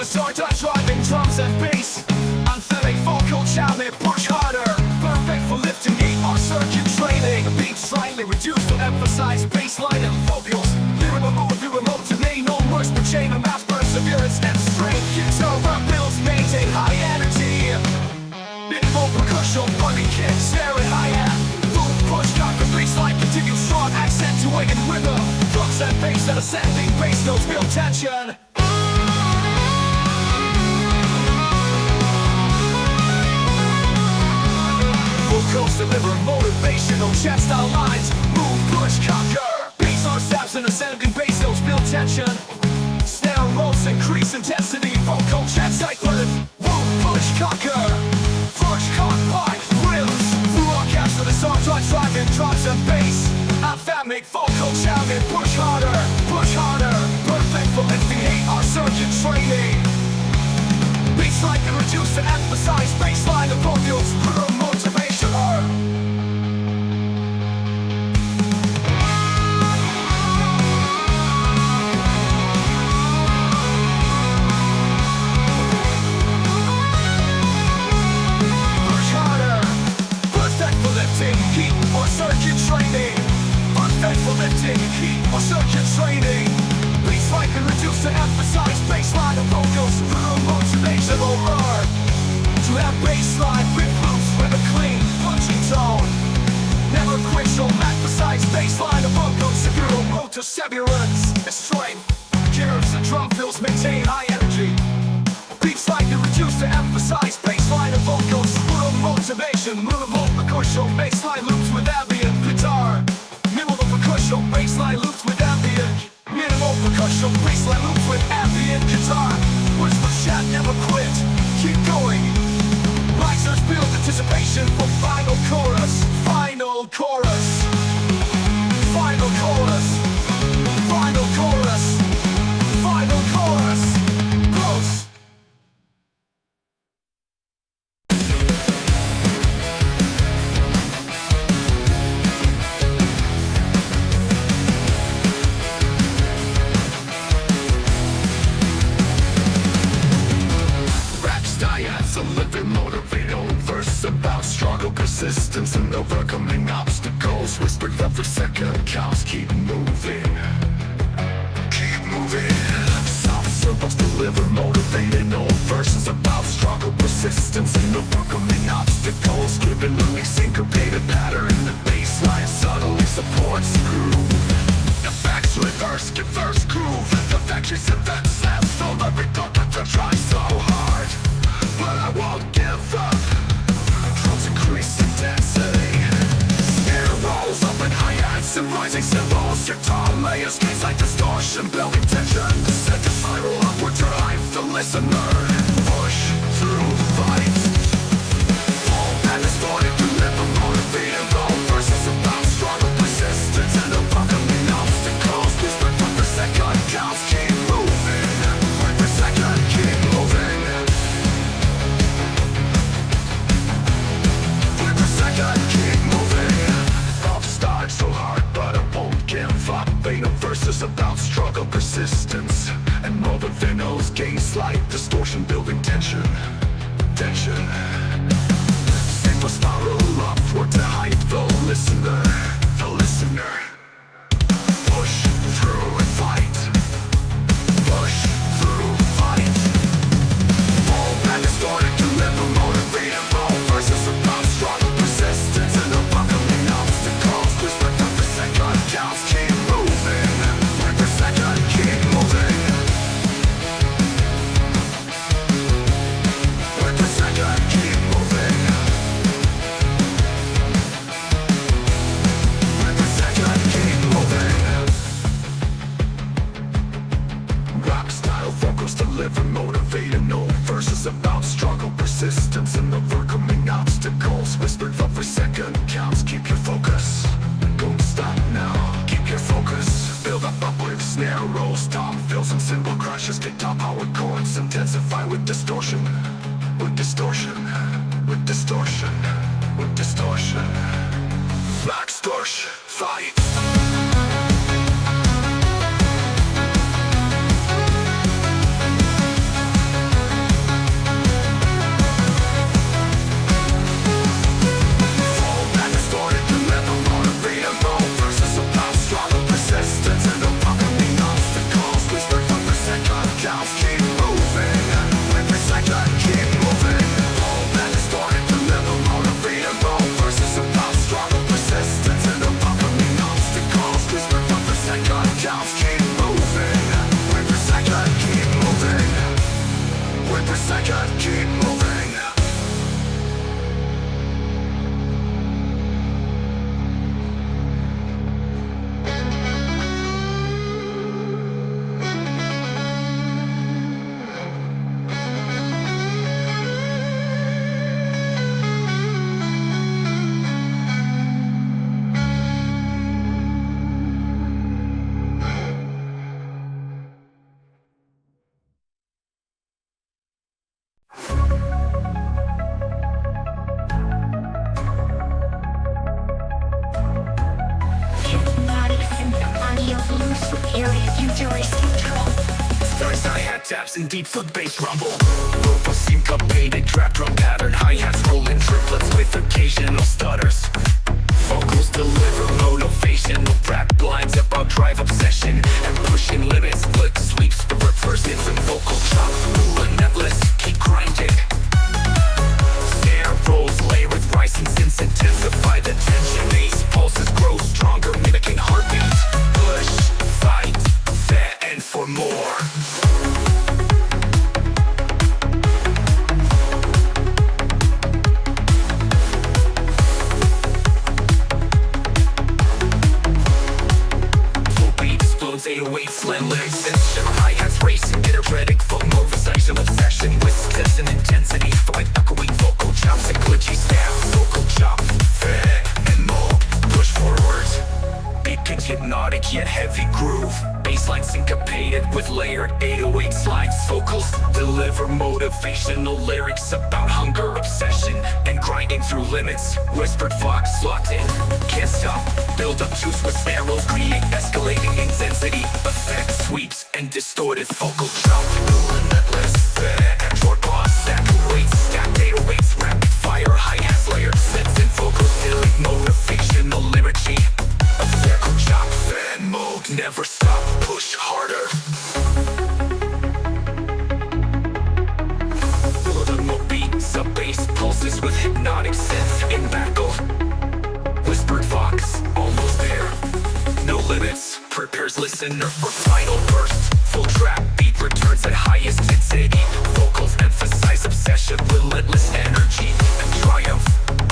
the start, I'm driving drums and bass. I'm feeling vocal challenge, push harder. Perfect for lifting heat or circuit training. Beat slightly reduced to emphasize bassline and vocals. Lyrical mood, we remote today, no words per chain of mass perseverance and strength. Guitar rock builds, maintain high energy. Minimal percussion, buggy kick, snare and hi-hat. Boom, push, conquer, bassline, continue strong, accentuating rhythm. Drums and bass and ascending bass notes build tension. Vocals deliver motivational chest-style lines. Move, push, conquer. Bass are stabs and ascending bass notes build tension. Snare rolls increase intensity. Vocal chest cycling. Move, push, conquer. Push, conquer, thrills. Broadcast of the song, driving drums and bass. Anthemic vocal challenge, push harder, push harder. Perfect for lifting heat or circuit training. Bassline can reduce to emphasize bassline of vocals. Her motivation are push harder. Perfect for lifting heat or circuit training. Perfect for lifting heat or circuit training. Bassline can reduce to emphasize bassline of vocals. Her motivation are to have bassline with roots with a clean, punchy tone. Never quit, so emphasize bassline of vocals. Zero road to severance, strength. Gears and drum fills maintain high energy. Beats like to reduce to emphasize bassline of vocals. Full motivation, movable percussion, bassline loops with ambient guitar. Minimal percussion, bassline loops with ambient. Minimal percussion, bassline loops with ambient guitar. Words for chat, never quit, keep going. Risers build anticipation for final chorus. Final chorus. Final chorus. Final chorus. Final chorus. Close. It's a living motivator verse about struggle, persistence, and overcoming obstacles. Whispered every second counts. Keep moving. Keep moving. Soft circles deliver motivating old verses about struggle, persistence, and overcoming obstacles. Driven, moving, syncopated pattern. The bassline subtly supports the groove. Effects reverse, give verse groove. The factory's event slams fill every thought that I try so hard. But I won't give up. Drums increase intensity. Snare rolls up in hi-hats and rising cymbals. Guitar layers, gains like distortion, building tension. Set the spiral upward, drive the listener. Push through the fight. Fall and distorted to live a motivated role. Verses about struggle, persistence, and overcoming obstacles. Whisper from the second counts. Keep moving. Right per second, keep moving. Keep moving. I've started so hard, but I won't give up. Vein of verses about struggle, persistence, and more than those gains slight distortion, building tension. Tension. Simple spiral upward to hype the listener. The listener. Push through and fight. Push through, fight. Fall back distorted to live a motivated role. Verses about struggle, persistence, and overcoming obstacles. Whisper from the second counts. Keep moving. Right per second, keep moving. Right per second, keep moving. Right per second, keep moving. Rock style vocals deliver motivating no verses about struggle, persistence, and overcoming obstacles. Whispered every second counts. Keep your focus. Don't stop now. Keep your focus. Build up with snare rolls, tom fills, and cymbal crashes. Guitar power chords intensify with distortion. With distortion. With distortion. With distortion. Black distortion. Fight. with areas usually skip tone. Nice hi-hat taps and deep foot bass rumble. Vocals syncopated, trap drum pattern. Hi-hats rolling triplets with occasional stutters. Vocals deliver motivational rap lines about drive obsession and pushing limits. Flick sweeps the reverse in some vocal chop. Relentless, keep grinding. Snare rolls lay with rising synths intensify the tension. Bass pulses grow stronger, mimicking heartbeat. Push, fight, bet, and for more. Full beat explodes 808 slam lyrics tension. Hi-hats racing, energetic, full motivation obsession with stress and intensity. Fight echoing vocal chops and glitchy stab. Vocal chop, and more. Push forward. Beat gets hypnotic yet heavy groove. Bassline syncopated with layered 808 slides. Vocals deliver motivational lyrics about hunger, obsession, and grinding through limits. Whispered fox locked in, can't stop. Build up juice with snare rolls, create escalating intensity. Effect sweeps and distorted vocal chop. Relentless, and short boss. Stack weights, stacked 808s, rapid fire, hi-hats, layered sets and vocals dealing motivational lyricy. Vocal chop, fan mode, never stop, push harder. Rhythm beats, a bass pulses with hypnotic synth in battle. Whispered vox, almost there. No limits, prepares listener for final burst. Full trap beat returns at highest intensity. Vocals emphasize obsession, relentless energy and triumph.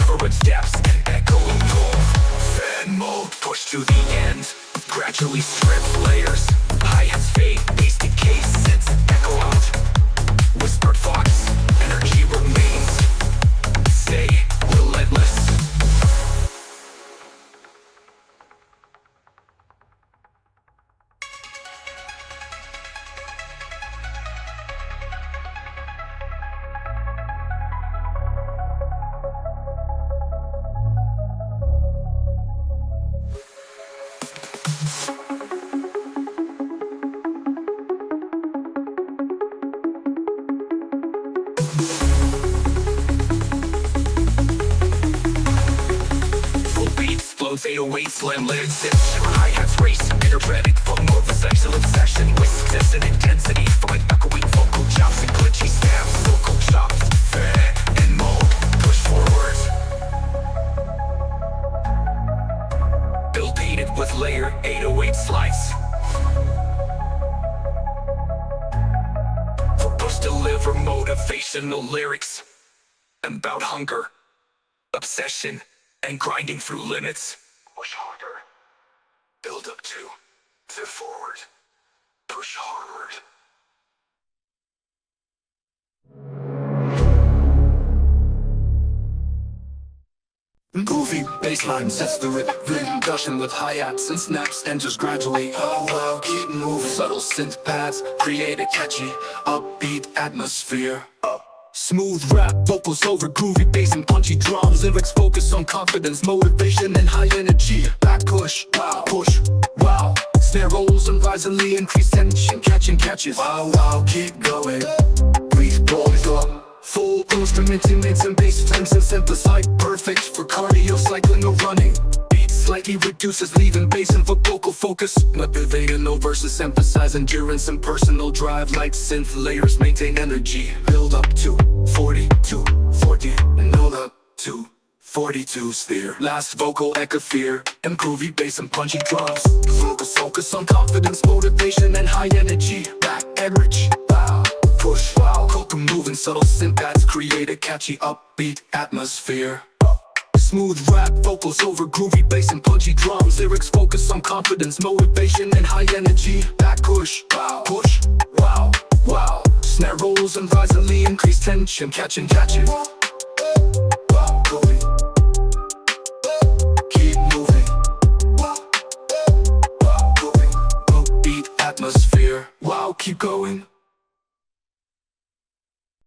Courage depths and echoing roar. Fan mode, push to the end. Gradually strip layers. Hi-hats fade, bass decay, synths echo out. Whispered fox, energy remains. Stay relentless. Full beat explodes 808 slam lyrics in hi-hats race, energetic, full motivational obsession with success and intensity. Fight echoing vocal chops and glitchy stabs. Vocal chops, and more. Push forward. Build painted with layer 808 slice. Vocals deliver motivational lyrics about hunger, obsession, and grinding through limits. Push harder. Build up to forward. Push hard. Groovy bassline sets the rhythm, gushing with hi-hats and snaps, enters gradually. Oh wow, keep moving, subtle synth pads create a catchy, upbeat atmosphere. Smooth rap, vocals over groovy bass and punchy drums. Lyrics focus on confidence, motivation, and high energy. Back push, wow, push, wow. Snare rolls and risingly increase tension, catching catches. Wow, wow, keep going. Breathe, boys up. Full instrument inmates and bass times and synthesize. Perfect for cardio, cycling or running. Beat slightly reduces, leaving bass and vocal focus. Motivating no verses, emphasize endurance and personal drive. Like synth layers, maintain energy. Build up to 40, and build up to 42 sphere. Last vocal echo fear, and groovy bass and punchy drums. Focus on confidence, motivation, and high energy. Back energy, wow, push, wow. Coca moving, subtle synth pads create a catchy, upbeat atmosphere. Smooth rap, vocals over groovy bass and punchy drums. Lyrics focus on confidence, motivation, and high energy. Back push, wow, push, wow, wow. Snare rolls and risingly increase tension, catching catches.